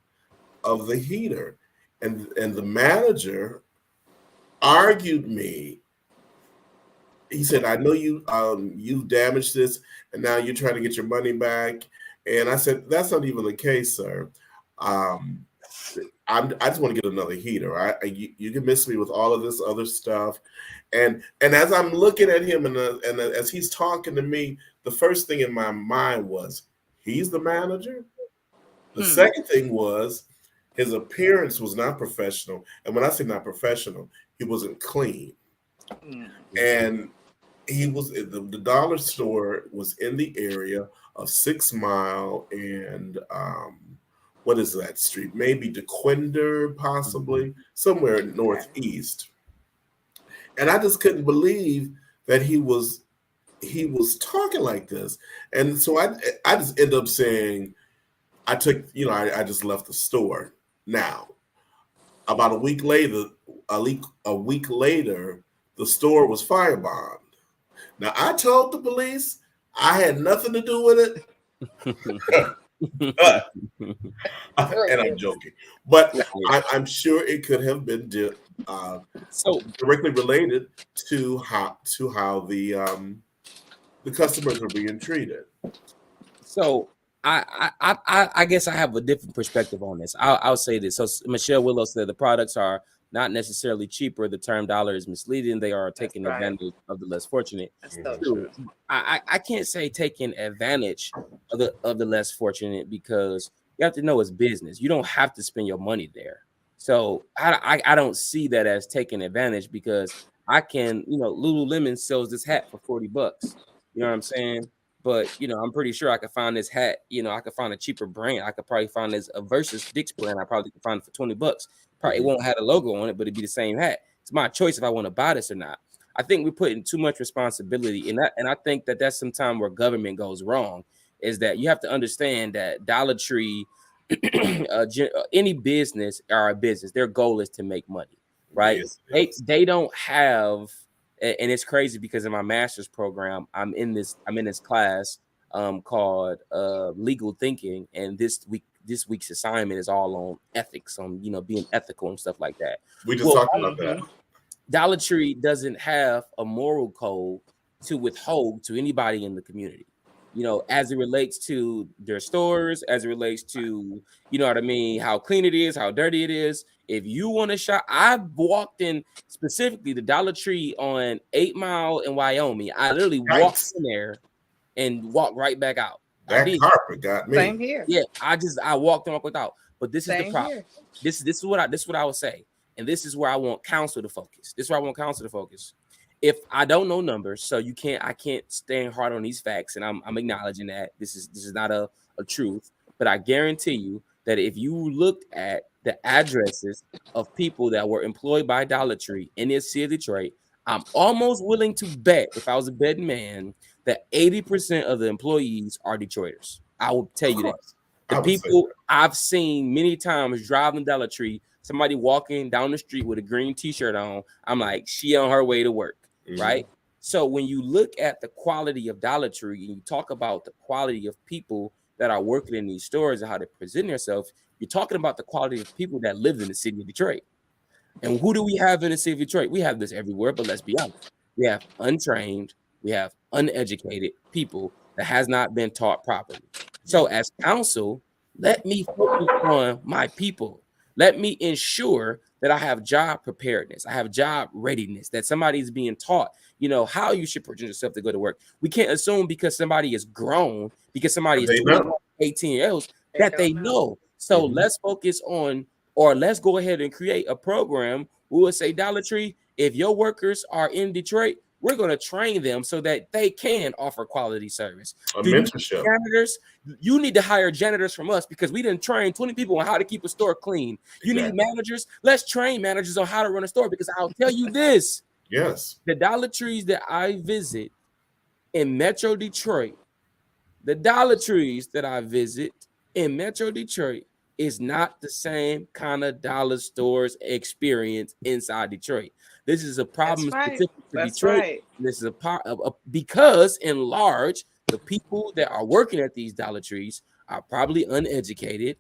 Speaker 1: of the heater, and the manager argued me. He said, "I know you damaged this, and now you're trying to get your money back." And I said, "That's not even the case, sir. I just want to get another heater. You can miss me with all of this other stuff." And as I'm looking at him and as he's talking to me, the first thing in my mind was, he's the manager. The second thing was, his appearance was not professional. And when I say not professional, he wasn't clean. And he was the dollar store was in the area of 6 Mile and what is that street? Maybe DeQuinder, possibly somewhere northeast. And I just couldn't believe that he was talking like this. And so I just ended up saying, I just left the store. Now, about a week later, the store was firebombed. Now, I told the police I had nothing to do with it. And I'm joking, but I'm sure it could have been so directly related to how the customers are being treated.
Speaker 3: So I guess I have a different perspective on this. I'll say this. So Michelle Willow said the products are not necessarily cheaper. The term dollar is misleading. They are taking advantage of the less fortunate.
Speaker 2: That's so true.
Speaker 3: I can't say taking advantage of the less fortunate, because you have to know it's business. You don't have to spend your money there. So I don't see that as taking advantage, because I can, Lululemon sells this hat for $40. You know what I'm saying? But, I'm pretty sure I could find this hat. I could find a cheaper brand. I could probably find this a Versus Dick's brand. I probably could find it for $20. Probably it won't have a logo on it, but it'd be the same hat. It's my choice if I want to buy this or not. I think we're putting too much responsibility in that. And I think that that's sometimes where government goes wrong, is that you have to understand that Dollar Tree, any business are a business. Their goal is to make money, right? Yes. They don't have, and it's crazy because in my master's program, I'm in this class called legal thinking, and this week's assignment is all on ethics, on being ethical and stuff like that.
Speaker 1: We just talked about that.
Speaker 3: Dollar Tree doesn't have a moral code to withhold to anybody in the community, as it relates to their stores, as it relates to, how clean it is, how dirty it is. If you want to shop, I walked in specifically the Dollar Tree on 8 Mile in Wyoming. I literally walked in there and walked right back out.
Speaker 1: That carpet got me.
Speaker 2: Same here.
Speaker 3: Yeah, I walked and walked out. But this is the problem. This is what I would say, and this is where I want counsel to focus. If I don't know numbers, so I can't stand hard on these facts, and I'm acknowledging that this is not a truth. But I guarantee you that if you looked at the addresses of people that were employed by Dollar Tree in the city of Detroit, I'm almost willing to bet, if I was a betting man, that 80% of the employees are Detroiters. I will tell you that. The people I've seen many times driving Dollar Tree, somebody walking down the street with a green t-shirt on, I'm like, she on her way to work, right? So when you look at the quality of Dollar Tree and you talk about the quality of people that are working in these stores and how they present themselves, you're talking about the quality of people that live in the city of Detroit. And who do we have in the city of Detroit? We have this everywhere, but let's be honest. We have untrained, we have uneducated people that has not been taught properly. So as counsel, let me focus on my people. Let me ensure that I have job preparedness. I have job readiness, that somebody's being taught, how you should present yourself to go to work. We can't assume because somebody is grown, because somebody is 18 years old, that they know. So let's focus on, or let's go ahead and create a program. We will say, Dollar Tree, if your workers are in Detroit, we're going to train them so that they can offer quality service.
Speaker 1: Mentorship.
Speaker 3: Janitors, you need to hire janitors from us because we didn't train 20 people on how to keep a store clean. You need managers. Let's train managers on how to run a store, because I'll tell you this.
Speaker 1: Yes.
Speaker 3: The Dollar Trees that I visit in Metro Detroit, the Dollar Trees that I visit in Metro Detroit is not the same kind of dollar stores experience inside Detroit. This is a problem specific to Detroit. Right. This is a part of because in large, the people that are working at these Dollar Trees are probably uneducated,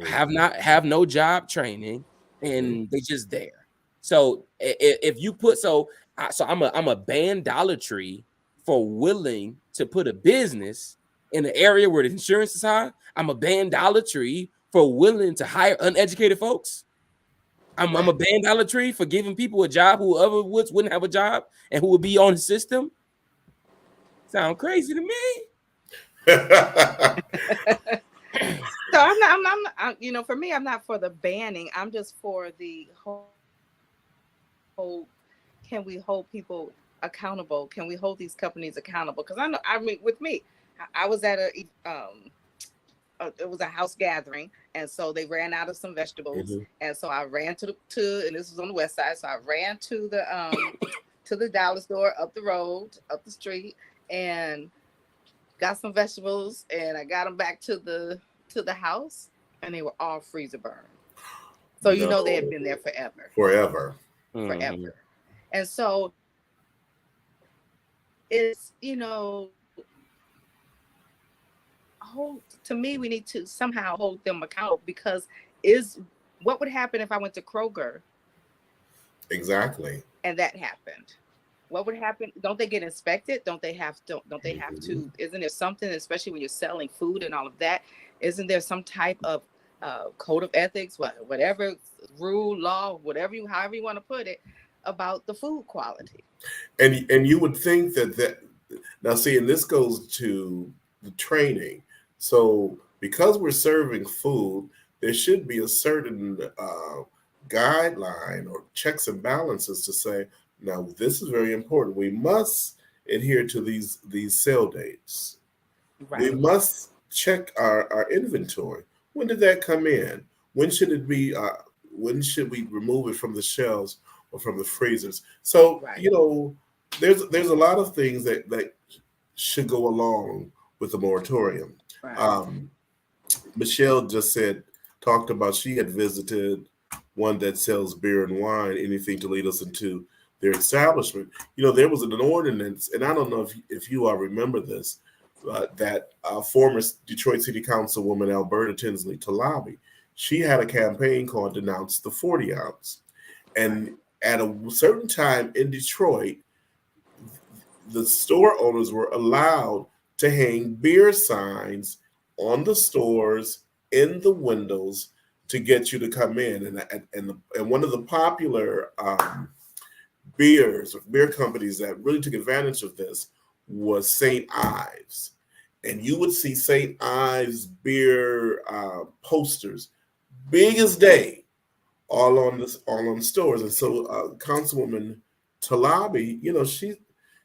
Speaker 3: have no job training, and they just there. So if you put I'm a ban Dollar Tree for willing to put a business in an area where the insurance is high. I'm a ban Dollar Tree for willing to hire uneducated folks. I'm a ban Dollar Tree for giving people a job who otherwise wouldn't have a job and who would be on the system. Sound crazy to me.
Speaker 2: So I'm for me, I'm not for the banning. I'm just for the whole. Can we hold people accountable? Can we hold these companies accountable? Because with me, I was at it was a house gathering, and so they ran out of some vegetables, and so I ran to and this was on the west side, so I ran to the dollar store up the road, up the street, and got some vegetables, and I got them back to the house, and they were all freezer burned. So they had been there forever. And so it's to me, we need to somehow hold them accountable, because what would happen if I went to Kroger?
Speaker 1: Exactly.
Speaker 2: And that happened. What would happen? Don't they get inspected? Don't they have to? Isn't there something, especially when you're selling food and all of that? Isn't there some type of code of ethics, whatever rule, law, however you want to put it, about the food quality?
Speaker 1: And you would think that now, see, and this goes to the training. So because we're serving food, there should be a certain guideline or checks and balances to say, now this is very important. We must adhere to these sale dates. Right. We must check our inventory. When did that come in? When should it be? When should we remove it from the shelves or from the freezers? So there's a lot of things that should go along with the moratorium. Right. Michelle just talked about she had visited one that sells beer and wine, anything to lead us into their establishment. There was an ordinance, and I don't know if you all remember this, that former Detroit City Councilwoman Alberta Tinsley Talabi, she had a campaign called Denounce the 40 Ounce. And at a certain time in Detroit, the store owners were allowed to hang beer signs on the stores, in the windows, to get you to come in. And one of the popular beer companies that really took advantage of this was St. Ives. And you would see St. Ives beer posters, big as day, all on stores. And so Councilwoman Talabi,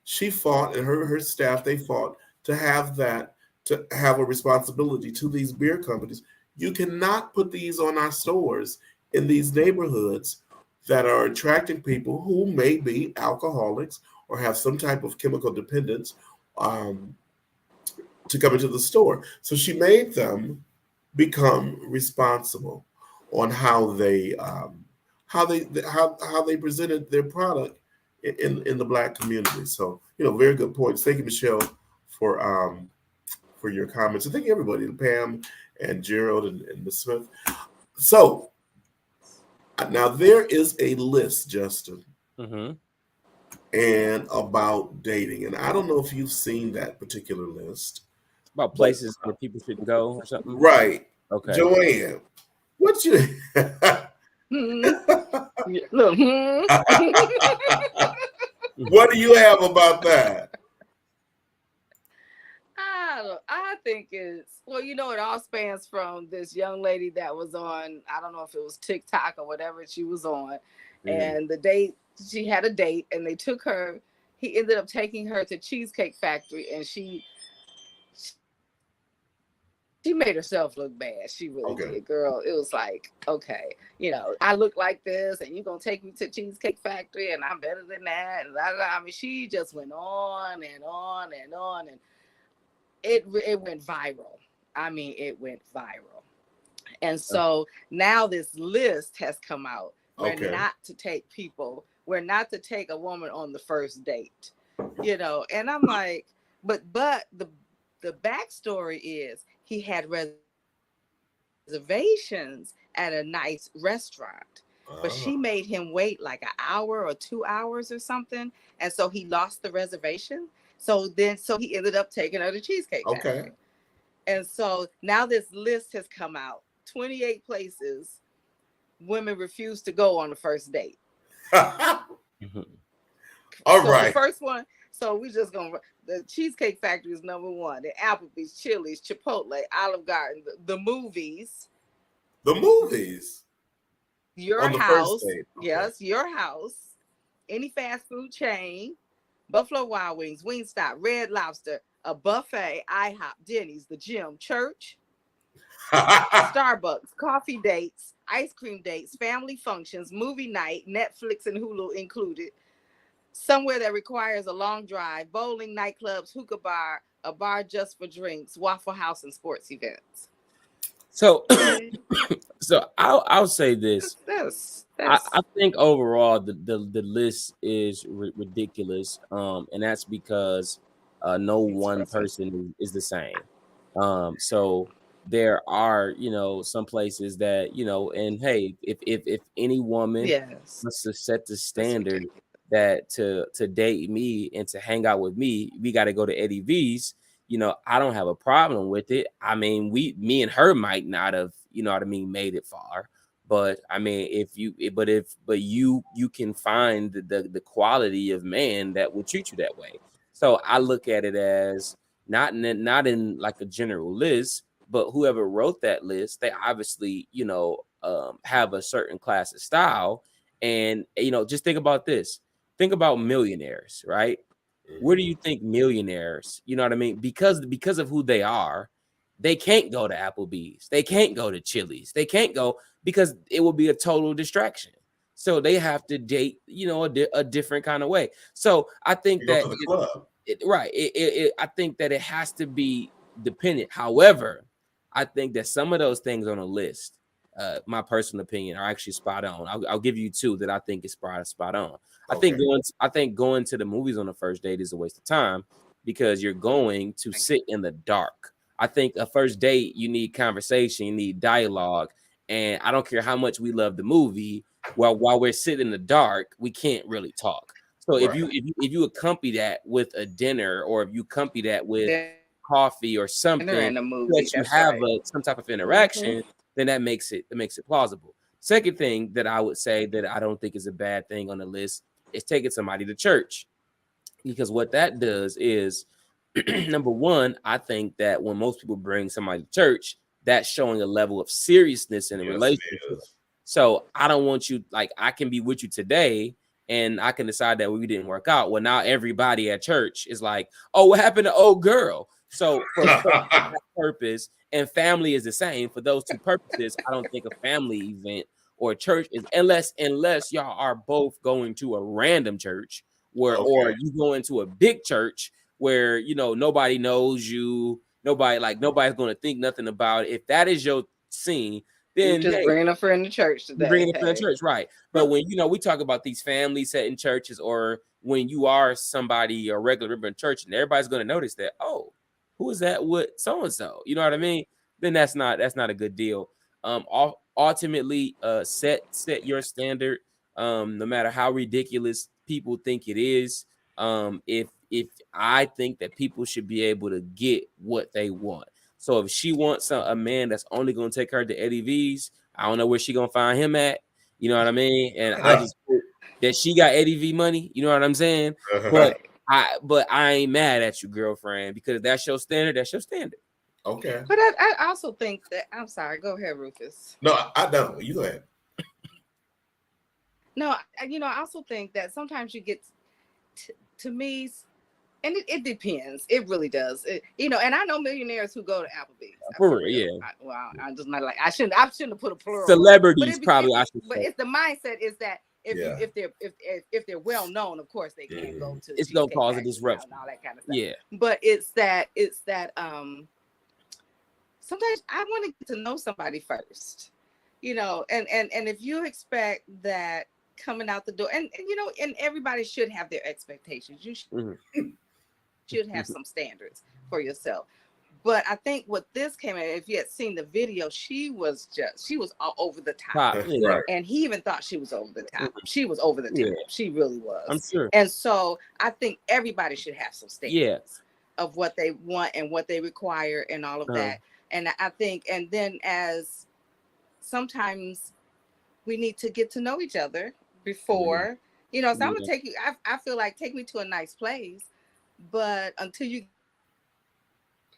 Speaker 1: she fought, and her staff, they fought to have a responsibility to these beer companies. You cannot put these on our stores in these neighborhoods that are attracting people who may be alcoholics or have some type of chemical dependence to come into the store. So she made them become responsible on how they presented their product in the Black community. So very good points. Thank you, Michelle, for your comments, and thank you everybody, Pam and Gerald and Ms. Smith. So now there is a list, Justin, and about dating, and I don't know if you've seen that particular list
Speaker 3: about places where people shouldn't go or something.
Speaker 1: Right.
Speaker 3: Okay.
Speaker 1: Joanne, what you? What do you have about that?
Speaker 2: I think it's, it all spans from this young lady that was on, I don't know if it was TikTok or whatever she was on. And the date, she had a date, and he ended up taking her to Cheesecake Factory, and she made herself look bad. She really did, girl. It was like, okay, I look like this, and you're going to take me to Cheesecake Factory, and I'm better than that. And I mean, she just went on and on and on, and it went viral. I mean, it went viral. And so now this list has come out. We're not to take a woman on the first date, and I'm like, but the backstory is he had reservations at a nice restaurant. But she
Speaker 1: Oh,
Speaker 2: made him wait like an hour or 2 hours or something. And so he lost the reservation. So he ended up taking her to Cheesecake
Speaker 1: okay.
Speaker 2: Factory. And so now this list has come out, 28 places women refuse to go on the first date.
Speaker 3: Mhm.
Speaker 1: All
Speaker 2: So the
Speaker 1: right.
Speaker 2: first one, so we just gonna, the Cheesecake Factory is number one. The Applebee's, Chili's, Chipotle, Olive Garden, the movies,
Speaker 1: The movies
Speaker 2: your
Speaker 1: on the first
Speaker 2: house,
Speaker 1: date. Okay.
Speaker 2: yes, your house, any fast food chain, Buffalo Wild Wings, Wingstop, Red Lobster, a buffet, IHOP, Denny's, the gym, church, Starbucks, coffee dates, ice cream dates, family functions, movie night, Netflix and Hulu included, somewhere that requires a long drive, bowling, nightclubs, hookah bar, a bar just for drinks, Waffle House, and sports events.
Speaker 3: So, so I'll say this. I think overall the list is ridiculous, and that's because no one person is the same. So there are some places that and hey, if any woman
Speaker 2: Yes,
Speaker 3: wants to set the
Speaker 2: that's
Speaker 3: standard
Speaker 2: ridiculous.
Speaker 3: that to date me and to hang out with me, we got to go to Eddie V's. I don't have a problem with it. I mean, me and her might not have, what I mean, made it far. But I mean, but you can find the quality of man that will treat you that way. So I look at it as not in like a general list, but whoever wrote that list, they obviously have a certain class of style. And just think about this. Think about millionaires, right? Where do you think millionaires, you know what I mean? Because of who they are, they can't go to Applebee's, they can't go to Chili's, they can't go because it will be a total distraction. So they have to date, a different kind of way. So I think
Speaker 1: You go
Speaker 3: that
Speaker 1: to the club.
Speaker 3: right. I think that it has to be dependent. However, I think that some of those things on a list, my personal opinion, are actually spot on. I'll give you two that I think is spot on.
Speaker 1: Okay.
Speaker 3: I think going to the movies on the first date is a waste of time because you're going to sit in the dark. I think a first date, you need conversation, you need dialogue, and I don't care how much we love the movie. Well, while we're sitting in the dark, we can't really talk. So if
Speaker 1: Right.
Speaker 3: you accompany that with a dinner, or if you accompany that with
Speaker 2: Dinner
Speaker 3: coffee or something
Speaker 2: and a movie.
Speaker 3: that you
Speaker 2: That's
Speaker 3: have
Speaker 2: right.
Speaker 3: some type of
Speaker 2: Mhm.
Speaker 3: interaction, then that makes it plausible. Second thing that I would say that I don't think is a bad thing on the list is taking somebody to church, because what that does is number one, I think that when most people bring somebody to church, that's showing a level of seriousness in a
Speaker 1: Yes, it
Speaker 3: relationship.
Speaker 1: is.
Speaker 3: So I don't want you, like, I can be with you today and I can decide that we didn't work out. Well, now everybody at church is like, oh, what happened to old girl? So for that purpose, and family is the same. For those two purposes, I don't think a family event or a church is, unless y'all are both going to a random church where, or
Speaker 1: Okay.
Speaker 3: you go into a big church where nobody knows you, nobody's going to think nothing about it. If that is your scene,
Speaker 2: You
Speaker 3: then
Speaker 2: just
Speaker 3: hey,
Speaker 2: bringing a friend to church
Speaker 3: you bring
Speaker 2: today.
Speaker 3: it up in the
Speaker 2: Hey,
Speaker 3: church, right? But when we talk about these family setting churches, or when you are somebody, a regular member in church, and everybody's going to notice that, oh, who is that with so and so? You know what I mean? Then that's not a good deal. Ultimately, set your standard. No matter how ridiculous people think it is, if I think that people should be able to get what they want. So if she wants a man that's only going to take her to Eddie V's, I don't know where she gonna find him at. You know what I mean? And I just hope that she got Eddie V money. You know what I'm saying? But
Speaker 2: right.
Speaker 3: I ain't mad at you, girlfriend, because that's your standard. That's your standard.
Speaker 1: Okay.
Speaker 2: But I also think that, I'm sorry. Go ahead, Rufus.
Speaker 1: No, I don't. You go ahead.
Speaker 2: No, I also think that sometimes you get to me, and it depends. It really does. And I know millionaires who go to Applebee's.
Speaker 3: For real, yeah.
Speaker 2: I'm just not like, I shouldn't have put a plural.
Speaker 3: Celebrities, probably, I should
Speaker 2: but
Speaker 3: say.
Speaker 2: it's the mindset is that
Speaker 1: Yeah.
Speaker 2: if they're well known, of course they can't go to.
Speaker 3: It's gonna
Speaker 2: Cheesecake
Speaker 3: cause a
Speaker 2: Factory
Speaker 3: disruption.
Speaker 2: and all that kind of stuff.
Speaker 3: Yeah.
Speaker 2: But it's that sometimes I want to get to know somebody first, and if you expect that coming out the door, and everybody should have their expectations. You should have some standards for yourself. But I think what this came in, if you had seen the video, she was all over the top.
Speaker 1: Right.
Speaker 2: And he even thought she was over the top. She was over the top.
Speaker 3: Yeah.
Speaker 2: She really was.
Speaker 3: I'm sure.
Speaker 2: And so I think everybody should have some standards of what they want and what they require and all of that. And I think, and then as sometimes we need to get to know each other before, you know, so I'm gonna take you, I feel like take me to a nice place, but until you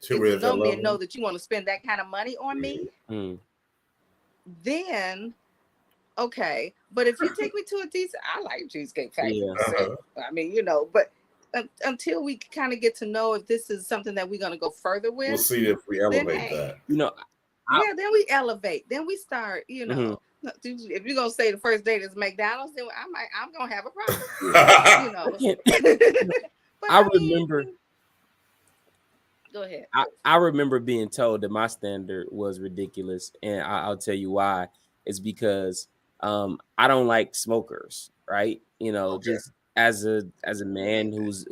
Speaker 2: get to know me and know that you want to spend that kind of money on me, then okay. But if you take me to a decent, I like Cheesecake Factory. I mean, you know, but until we kind of get to know if this is something that we're going to go further with,
Speaker 1: we'll see if we elevate that.
Speaker 3: You know,
Speaker 2: then we elevate. Then we start, you know, if you're going to say the first date is McDonald's, then I'm going to have a problem. You know. But
Speaker 3: I remember.
Speaker 2: Go ahead.
Speaker 3: I remember being told that my standard was ridiculous, and I'll tell you why. It's because I don't like smokers, right? You know, just as a man who's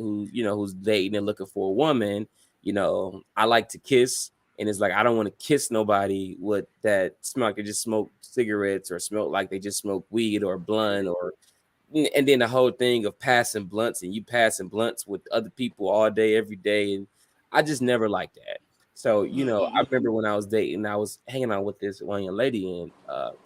Speaker 3: dating and looking for a woman, you know, I like to kiss, and it's like I don't want to kiss nobody with that smell. They just smoke cigarettes or smell like they just smoke weed or blunt, or and then the whole thing of passing blunts and you passing blunts with other people all day, every day, and I just never liked that. So, you know, I remember when I was dating, I was hanging out with this one young lady, and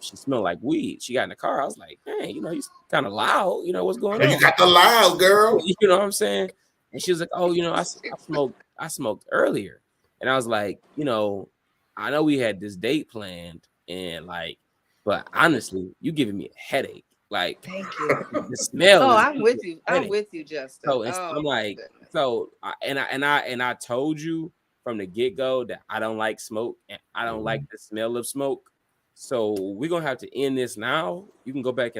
Speaker 3: she smelled like weed. She got in the car. I was like, man, you know, he's kind of loud. You know, what's going on?
Speaker 1: You got the loud, girl.
Speaker 3: You know what I'm saying? And she was like, oh, you know, I smoked earlier. And I was like, you know, I know we had this date planned, and like, but honestly, you giving me a headache. Like,
Speaker 2: thank you.
Speaker 3: The smell.
Speaker 2: I'm with you. I'm with you, Justin.
Speaker 3: So I'm like, I told you from the get-go that I don't like smoke and I don't like the smell of smoke. So we're gonna have to end this now. You can go back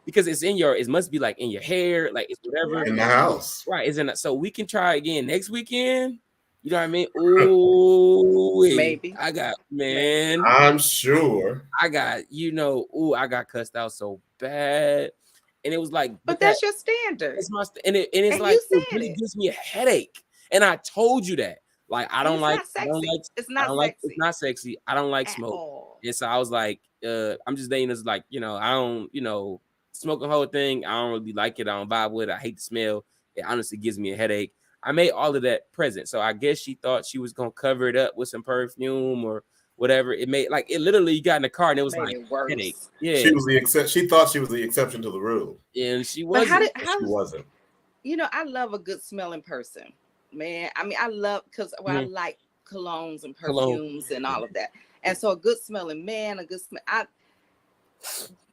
Speaker 3: because it must be like in your hair, like it's whatever.
Speaker 1: In the house.
Speaker 3: Right. Isn't it? So we can try again next weekend. You know what I mean? Ooh,
Speaker 2: maybe.
Speaker 1: I'm sure.
Speaker 3: I got cussed out so bad. And it was like,
Speaker 2: but that's your standard.
Speaker 3: It's my it's like it really gives me a headache. And I told you that. Like, it's not sexy. I don't like smoke.
Speaker 2: All.
Speaker 3: And so I was like, I'm just dating this, like, you know, I don't, you know, smoke the whole thing. I don't really like it. I don't vibe with it. I hate the smell. It honestly gives me a headache. I made all of that present. So I guess she thought she was gonna cover it up with some perfume or whatever. It literally got in the car and it was like headache. Yeah.
Speaker 1: She thought she was the exception to the rule.
Speaker 3: And she wasn't.
Speaker 1: She wasn't.
Speaker 2: You know, I love a good smelling person. Man, I mean, I love because I like colognes and perfumes and all of that. And so a good smelling man,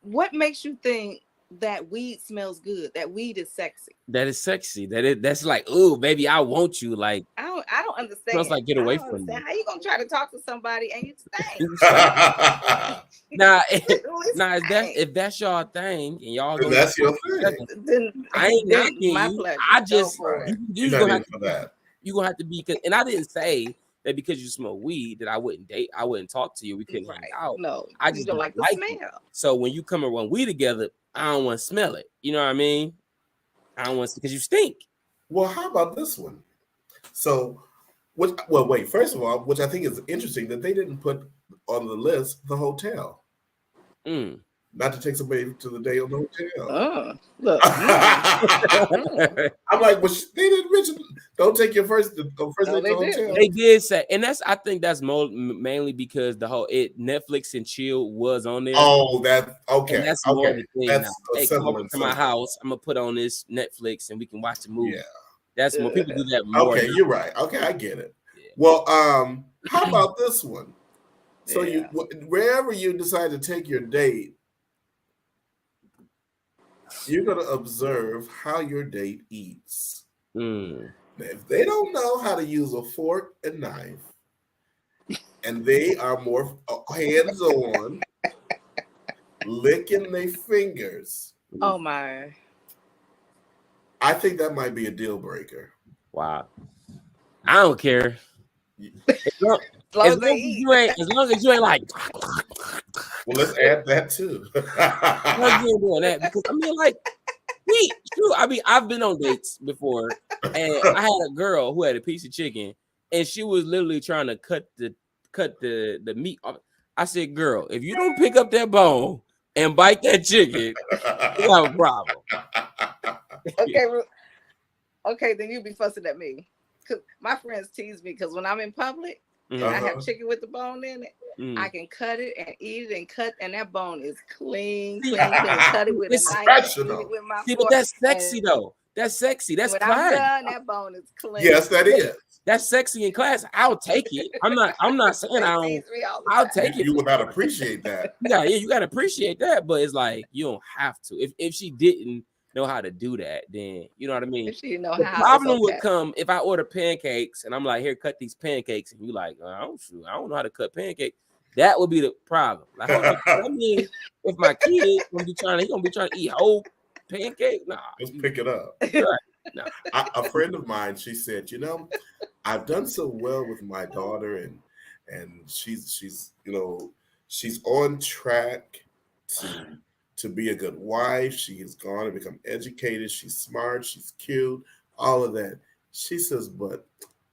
Speaker 2: what makes you think that weed smells good? That weed is sexy?
Speaker 3: That is sexy. That's like, ooh, baby, I want you. Like,
Speaker 2: I don't understand.
Speaker 3: Smells like get away from me.
Speaker 2: How you gonna try to talk to somebody and you stink?
Speaker 3: If that's y'all thing and y'all
Speaker 1: gonna that's your thing,
Speaker 2: then
Speaker 3: I ain't knocking
Speaker 2: my
Speaker 3: you.
Speaker 2: pleasure.
Speaker 3: I just
Speaker 1: you're gonna
Speaker 3: have to be, and I didn't say that because you smoke weed that I wouldn't date. I wouldn't talk to you. We couldn't hang out.
Speaker 2: No,
Speaker 3: I just
Speaker 2: don't like the smell.
Speaker 3: You. So when you come around weed together, I don't want to smell it. You know what I mean? I don't want to, because you stink.
Speaker 1: Well, how about this one? So, first of all, which I think is interesting that they didn't put on the list the hotel. Not to take somebody to the day on the hotel.
Speaker 2: Look.
Speaker 1: I'm like, well, they didn't mention. Don't take your first day to the hotel.
Speaker 3: They did say, and I think that's mainly because the whole Netflix and chill was on there.
Speaker 1: Oh, that okay.
Speaker 3: And that's more the thing. That's hey, come over to my house. I'm gonna put on this Netflix and we can watch the movie. Yeah, that's more people do that more.
Speaker 1: Okay, you're right. Okay, I get it. Yeah. Well, how about this one? So wherever you decide to take your date, you're going to observe how your date eats. If they don't know how to use a fork and knife, and they are more hands-on, licking their fingers.
Speaker 2: Oh, my.
Speaker 1: I think that might be a deal breaker.
Speaker 3: Wow. I don't care. As long as you ain't like.
Speaker 1: Well, let's add that too.
Speaker 3: I'm doing that because I've been on dates before, and I had a girl who had a piece of chicken, and she was literally trying to cut the meat off. I said, girl, if you don't pick up that bone and bite that chicken, you have a problem.
Speaker 2: Okay, then you be fussing at me. Cause my friends tease me because when I'm in public and I have chicken with the bone in it, I can cut it and eat it and that bone is clean. Cut it with a knife, eat it with my fork.
Speaker 3: But that's sexy though. That's sexy. That's
Speaker 2: when
Speaker 3: class.
Speaker 2: I'm done, that bone is clean.
Speaker 1: Yes, that is.
Speaker 3: That's sexy in class. I'll take it. I'm not saying I don't. I'll take it.
Speaker 1: You would not appreciate that.
Speaker 3: Yeah, you gotta appreciate that, but it's like you don't have to. If she didn't know how to do that, then you know what I mean.
Speaker 2: If she didn't know
Speaker 3: the
Speaker 2: how,
Speaker 3: problem would come if I order pancakes and I'm like, here, cut these pancakes, and you like, I don't know how to cut pancakes. That would be the problem. Like, I mean, if my kid gonna be trying to eat whole pancake, nah,
Speaker 1: just pick it up.
Speaker 3: Right. No.
Speaker 1: A friend of mine, she said, I've done so well with my daughter, and she's on track to be a good wife. She has gone and become educated. She's smart. She's cute. All of that. She says, but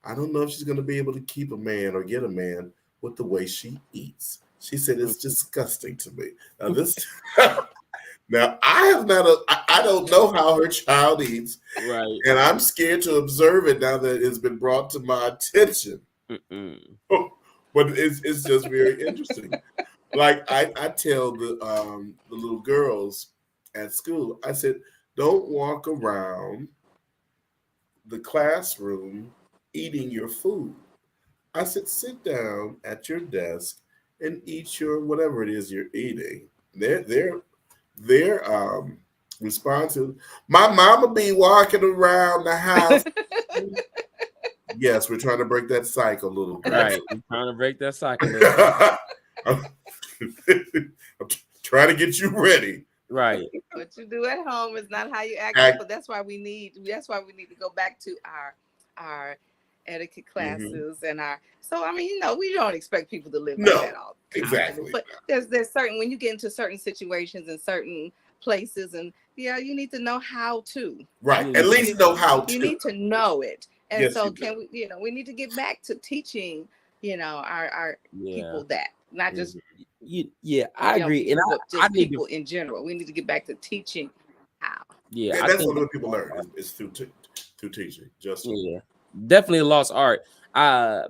Speaker 1: I don't know if she's going to be able to keep a man or get a man with the way she eats. She said it's disgusting to me. Now this. Now I don't know how her child eats,
Speaker 3: right?
Speaker 1: And I'm scared to observe it now that it's been brought to my attention. But it's just very interesting. Like I tell the little girls at school, I said, don't walk around the classroom eating your food. I said, sit down at your desk and eat your whatever it is you're eating. Their response is, my mama be walking around the house. Yes, we're trying to break that cycle a little bit.
Speaker 3: Right, we're trying to break that cycle.
Speaker 1: I'm trying to get you ready.
Speaker 3: Right.
Speaker 2: What you do at home is not how you act. But that's why we need to go back to our etiquette classes and our. So I mean, we don't expect people to live like that all the time.
Speaker 1: Exactly.
Speaker 2: But there's certain, when you get into certain situations and certain places, and you need to know how to.
Speaker 1: Right. At least know how to.
Speaker 2: You need to know it. And
Speaker 1: yes,
Speaker 2: so we need to get back to teaching, our people that, not just
Speaker 3: I agree. And I need
Speaker 2: people in general. We need to get back to teaching how.
Speaker 1: Yeah, and that's what people learn is through teaching.
Speaker 3: Definitely a lost art.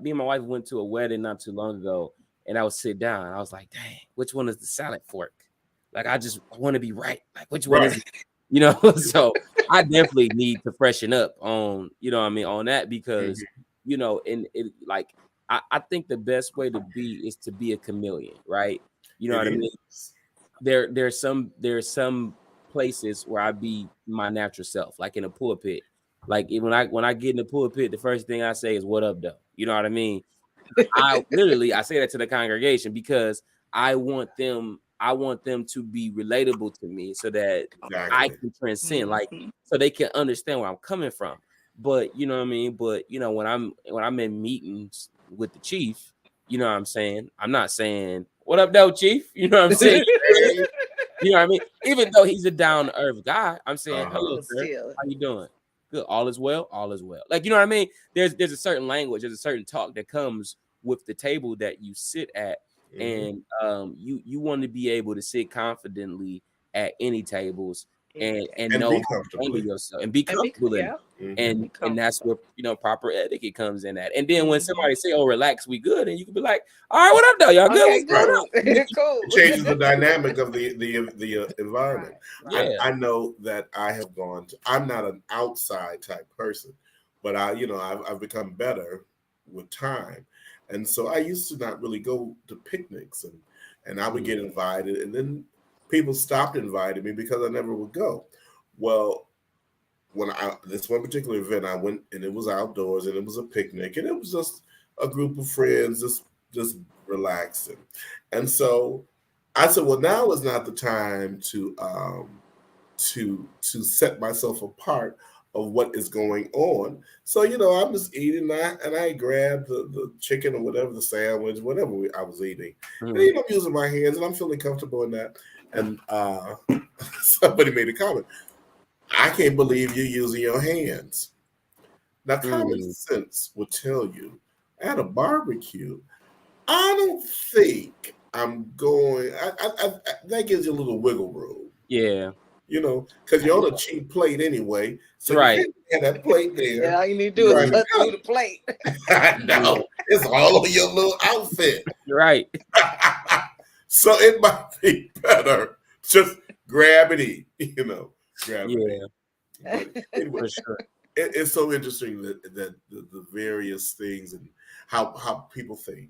Speaker 3: Me and my wife went to a wedding not too long ago, and I would sit down. I was like, dang, which one is the salad fork? Like, I want to be right. Like, which one is it? So I definitely need to freshen up on, on that, because, and it, like, I think the best way to be is to be a chameleon, right? You know what I mean? There's some places where I be my natural self, like in a pulpit. Like when I get in the pulpit, the first thing I say is, "What up, though?" You know what I mean? I say that to the congregation because I want them to be relatable to me, so that I can transcend, like, so they can understand where I'm coming from. But you know what I mean? But when I'm in meetings with the chief, you know what I'm saying? I'm not saying, "What up, though, chief?" You know what I'm saying? You know what I mean? Even though he's a down to earth guy, I'm saying, "Hello, sir. How you doing? Good. All is well. All is well." Like, you know what I mean? There's a certain language, there's a certain talk that comes with the table that you sit at, and you want to be able to sit confidently at any tables and know how to handle yourself and be comfortable in it. And that's where proper etiquette comes in at. And then when somebody say, "Oh, relax, we good," and you can be like, "All right, what up, though? Y'all good?
Speaker 2: Good. Cool."
Speaker 1: It changes the dynamic of the environment. Right. I know that I have gone to. I'm not an outside type person, but I've become better with time, and so I used to not really go to picnics, and I would get invited, and then people stopped inviting me because I never would go. Well, this one particular event, I went, and it was outdoors, and it was a picnic, and it was just a group of friends just relaxing. And so I said, well, now is not the time to set myself apart of what is going on. So I'm just eating, and I grabbed the chicken or whatever, the sandwich, whatever I was eating, and I'm using my hands, and I'm feeling comfortable in that. And somebody made a comment, "I can't believe you're using your hands." Now, common sense would tell you at a barbecue, I don't think I'm going. That gives you a little wiggle room.
Speaker 3: Yeah.
Speaker 1: You know, because you're on a cheap plate anyway. So
Speaker 3: Right.
Speaker 1: you can't have that plate there.
Speaker 2: Yeah, all you need to do is cut through the plate.
Speaker 1: I know. It's all over your little outfit.
Speaker 3: Right.
Speaker 1: So it might be better just grab and eat, you know. Grab and eat. But anyway,
Speaker 3: For sure.
Speaker 1: it's so interesting that the various things and how people think.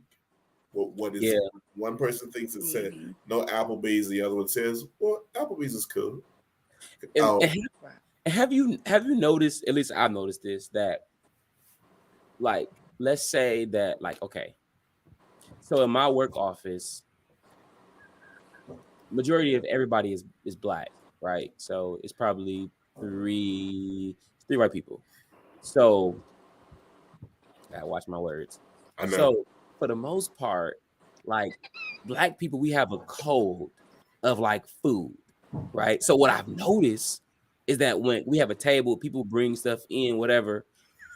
Speaker 1: What is one person thinks it said no Applebee's, the other one says, well, Applebee's is cool.
Speaker 3: And have you noticed, at least I've noticed this, that like let's say that like okay, so in my work office, majority of everybody is black, right? So it's probably three white people. So I gotta watch my words.
Speaker 1: I know.
Speaker 3: So for the most part, like black people, we have a code of like food, right? So what I've noticed is that when we have a table, people bring stuff in, whatever.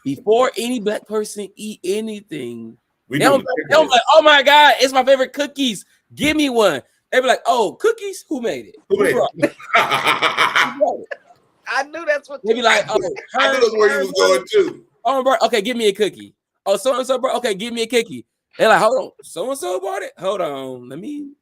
Speaker 3: Before any black person eat anything, they don't be like, oh my God, it's my favorite cookies. Give me one. They be like, oh, cookies? Who made it?
Speaker 1: Who made it?
Speaker 2: I knew that's what
Speaker 1: they
Speaker 2: be
Speaker 1: like. Oh, I knew that's where you was going to.
Speaker 3: Oh, bro, okay, give me a cookie. Oh, so and so, bro, okay, give me a cookie. They're like, hold on, so and so bought it. Hold on, let me.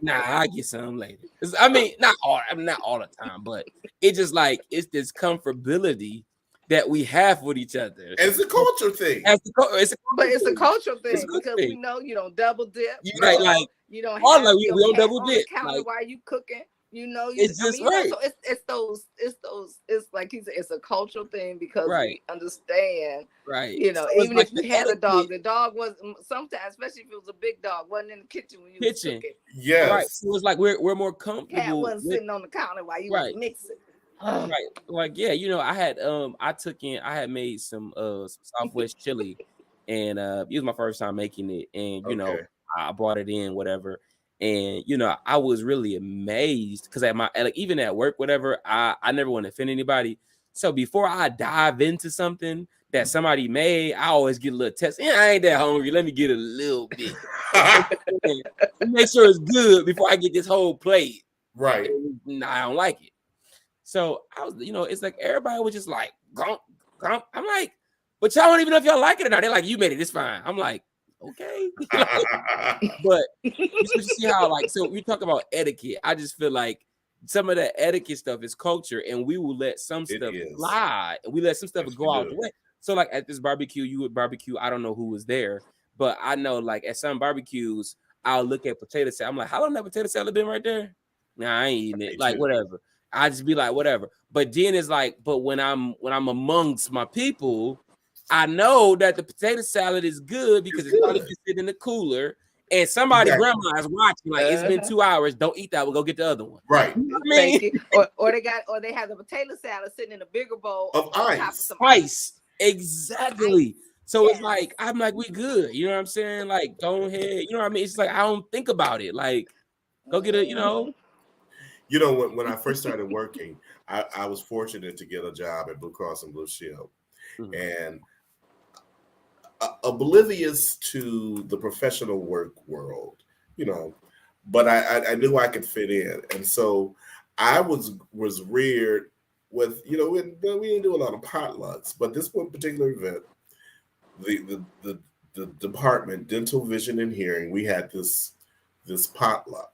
Speaker 3: Nah, I'll get some later. I mean, not all the time, but it's just like it's this comfortability that we have with each other.
Speaker 1: And it's a culture thing.
Speaker 2: It's a cultural thing because we know you don't double dip.
Speaker 3: You right, like
Speaker 2: you don't have
Speaker 3: we don't double dip.
Speaker 2: Like, while you cooking, you know,
Speaker 3: it's just right.
Speaker 2: So it's like he said, it's a cultural thing because
Speaker 3: we
Speaker 2: understand,
Speaker 3: right?
Speaker 2: You know, so even if you had a dog, the dog was sometimes, especially if it was a big dog, wasn't in the kitchen when you was cooking.
Speaker 1: Yes,
Speaker 3: right. So it's like we're more comfortable.
Speaker 2: Cat wasn't sitting on the counter while you was mixing.
Speaker 3: Right, like yeah, you know, I had made some Southwest chili, and it was my first time making it, and you know, I brought it in, whatever, and you know, I was really amazed because even at work, whatever, I never want to offend anybody, so before I dive into something that somebody made, I always get a little test. Yeah, I ain't that hungry. Let me get a little bit, make sure it's good before I get this whole plate.
Speaker 1: Right,
Speaker 3: nah, I don't like it. So I was, you know, it's like everybody was just like, gump. I'm like, but y'all don't even know if y'all like it or not. They're like, you made it, it's fine. I'm like, okay. But you see how, like, so we talk about etiquette. I just feel like some of that etiquette stuff is culture, and we will let some stuff slide, and we let some stuff go out the way. So, like at this barbecue, you would barbecue. I don't know who was there, but I know, like at some barbecues, I'll look at potato salad. I'm like, how long that potato salad been right there? Nah, I ain't eating it. Like whatever. I just be like, whatever. But then it's like, but when I'm amongst my people, I know that the potato salad is good because it's probably just sitting in the cooler, and somebody's grandma is watching. Like it's been 2 hours. Don't eat that. We'll go get the other one.
Speaker 1: Right.
Speaker 3: You know what I mean?
Speaker 2: or they have the potato salad sitting in a bigger bowl
Speaker 1: of ice.
Speaker 2: Top of some
Speaker 3: ice. Exactly. So it's like I'm like, we good. You know what I'm saying? Like, go ahead. You know what I mean? It's like I don't think about it. Like, go get a, you know.
Speaker 1: You know, when I first started working, I was fortunate to get a job at Blue Cross and Blue Shield, and oblivious to the professional work world, you know, but I knew I could fit in, and so I was reared with, you know, we didn't do a lot of potlucks, but this one particular event, the department, dental, vision, and hearing, we had this potluck.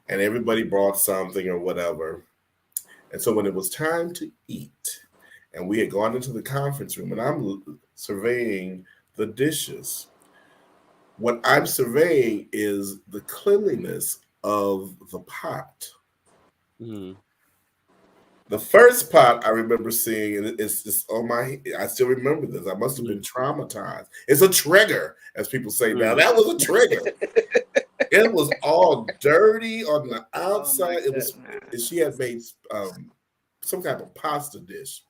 Speaker 1: And everybody brought something or whatever. And so when it was time to eat, and we had gone into the conference room, and I'm surveying the dishes, what I'm surveying is the cleanliness of the pot.
Speaker 3: Mm-hmm.
Speaker 1: The first pot I remember seeing, and it's just I still remember this. I must have been traumatized. It's a trigger, as people say now. That was a trigger. It was all dirty on the outside. She had made some kind of pasta dish,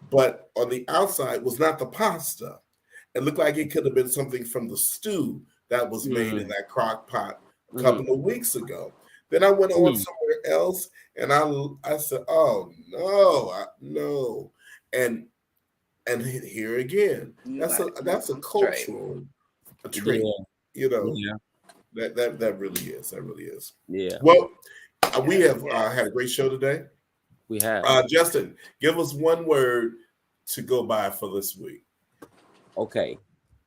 Speaker 1: but on the outside was not the pasta. It looked like it could have been something from the stew that was made in that crock pot a couple of weeks ago. Then I went on somewhere else, and I said, "Oh no, no!" And And here again, that's a cultural trait.
Speaker 3: Yeah.
Speaker 1: That really is.
Speaker 3: Yeah.
Speaker 1: Well, we have had a great show today.
Speaker 3: We have.
Speaker 1: Justin, give us one word to go by for this week.
Speaker 3: Okay.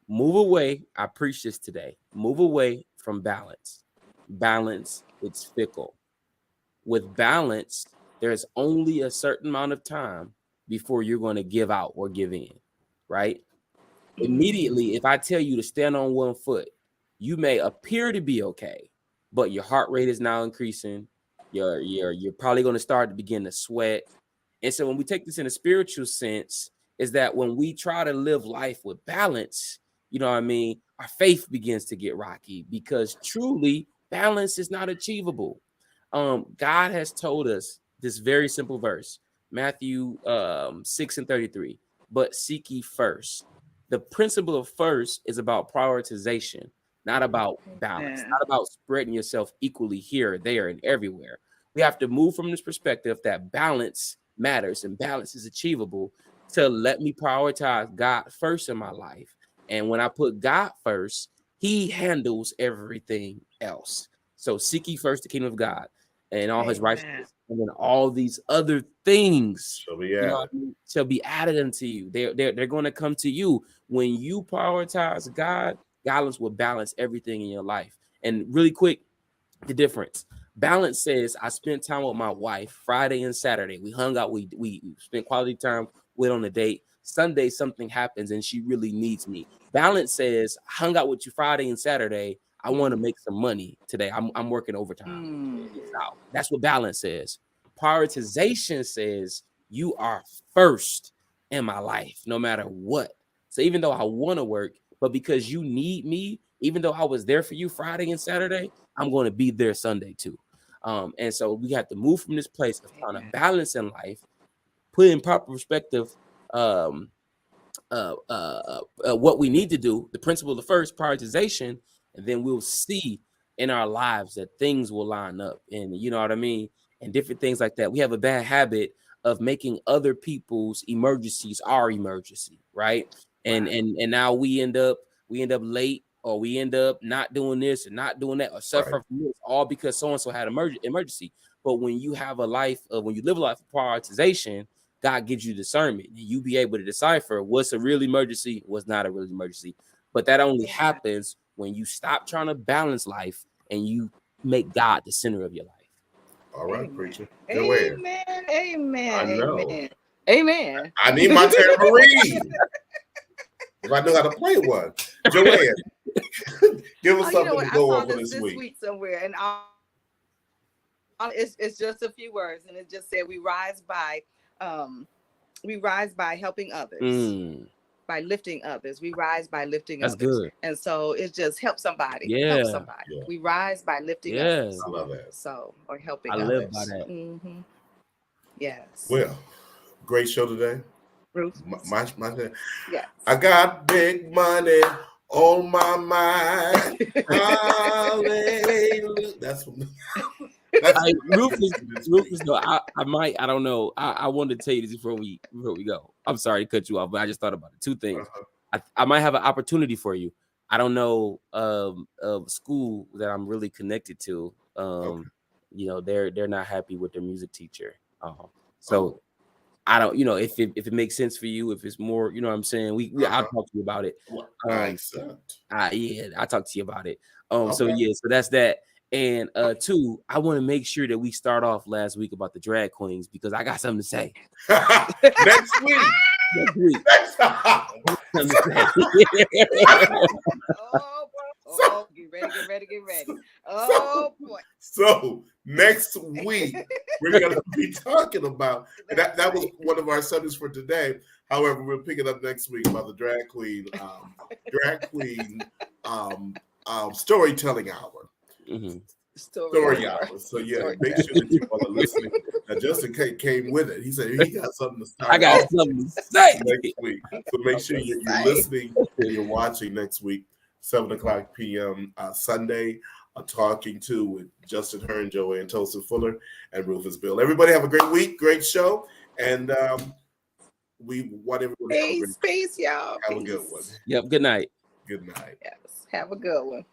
Speaker 3: Move away. I preached this today. Move away from balance. Balance, it's fickle. With balance, there's only a certain amount of time before you're going to give out or give in, right? Immediately, if I tell you to stand on one foot, you may appear to be okay, but your heart rate is now increasing. You're probably going to start to begin to sweat. And so when we take this in a spiritual sense, is that when we try to live life with balance, you know what I mean, our faith begins to get rocky because truly balance is not achievable. God has told us this very simple verse, Matthew 6:33, but seek ye first. The principle of first is about prioritization, not about balance, not about spreading yourself equally here, there, and everywhere. We have to move from this perspective that balance matters and balance is achievable to let me prioritize God first in my life. And when I put God first, he handles everything else. So seek ye first the kingdom of God and all his righteousness, and then all these other things shall be added unto you. They're going to come to you. When you prioritize God, God will balance everything in your life. And really quick, the difference. Balance says I spent time with my wife Friday and Saturday. We hung out, we spent quality time, went on a date. Sunday, something happens and she really needs me. Balance says I hung out with you Friday and Saturday. I want to make some money today. I'm working overtime. That's what balance says. Prioritization says you are first in my life, no matter what. So even though I want to work, but because you need me, even though I was there for you Friday and Saturday, I'm going to be there Sunday too. And so we have to move from this place of trying to balance in life, put in proper perspective what we need to do, the principle of the first, prioritization, and then we'll see in our lives that things will line up, and you know what I mean, and different things like that. We have a bad habit of making other people's emergencies our emergency, right? And now we end up late, or we end up not doing this and not doing that, or suffer from this, all because so and so had an emergency. But when you have a life of, when you live a life of prioritization, God gives you discernment, and you be able to decipher what's a real emergency, what's not a real emergency. But that only happens when you stop trying to balance life and you make God the center of your life.
Speaker 1: All right, preacher.
Speaker 2: Go ahead. Amen.
Speaker 1: I know.
Speaker 2: Amen.
Speaker 1: I need my tambourine. If I knew how to play one. Joanne, give us something to go over this week
Speaker 2: somewhere, and it's just a few words, and it just said we rise by helping others. By lifting others. We rise by lifting others. That's good. And so it just helps somebody. Help somebody. Yeah. We rise by lifting others.
Speaker 1: I love that.
Speaker 2: So, or helping others.
Speaker 3: I live by that.
Speaker 2: Mm-hmm. Yes.
Speaker 1: Well, great show today.
Speaker 2: Ruth.
Speaker 1: My
Speaker 2: yes.
Speaker 1: I got big money on my mind. Hallelujah. That's what
Speaker 3: Rufus, though, I don't know. I wanted to tell you this before we go. I'm sorry to cut you off, but I just thought about it. Two things. I might have an opportunity for you. I don't know of school that I'm really connected to. You know, they're not happy with their music teacher. So I don't, you know, if it makes sense for you, if it's more, you know what I'm saying, I'll talk to you about it. I'll talk to you about it. So that's that. And two, I want to make sure that we start off last week about the drag queens, because I got something to say.
Speaker 1: Next week.
Speaker 2: Get ready. Oh, boy.
Speaker 1: So next week, we're going to be talking about, that was one of our subjects for today. However, we'll pick it up next week about the drag queen storytelling hour.
Speaker 3: Mm-hmm.
Speaker 1: Story hour. So make sure that you all are listening. Now, Justin came with it. He said he got something to start.
Speaker 3: I got something to say
Speaker 1: next week. So make sure you're listening and you're watching next week, 7:00 p.m. Sunday. Talking to with Justin Hearn, Joanne Tosin Fuller, and Rufus Bill. Everybody have a great week, great show, and we want everyone to
Speaker 2: Peace, peace, y'all.
Speaker 1: have a good one.
Speaker 3: Yep. Good night.
Speaker 1: Good night.
Speaker 2: Yes, have a good one.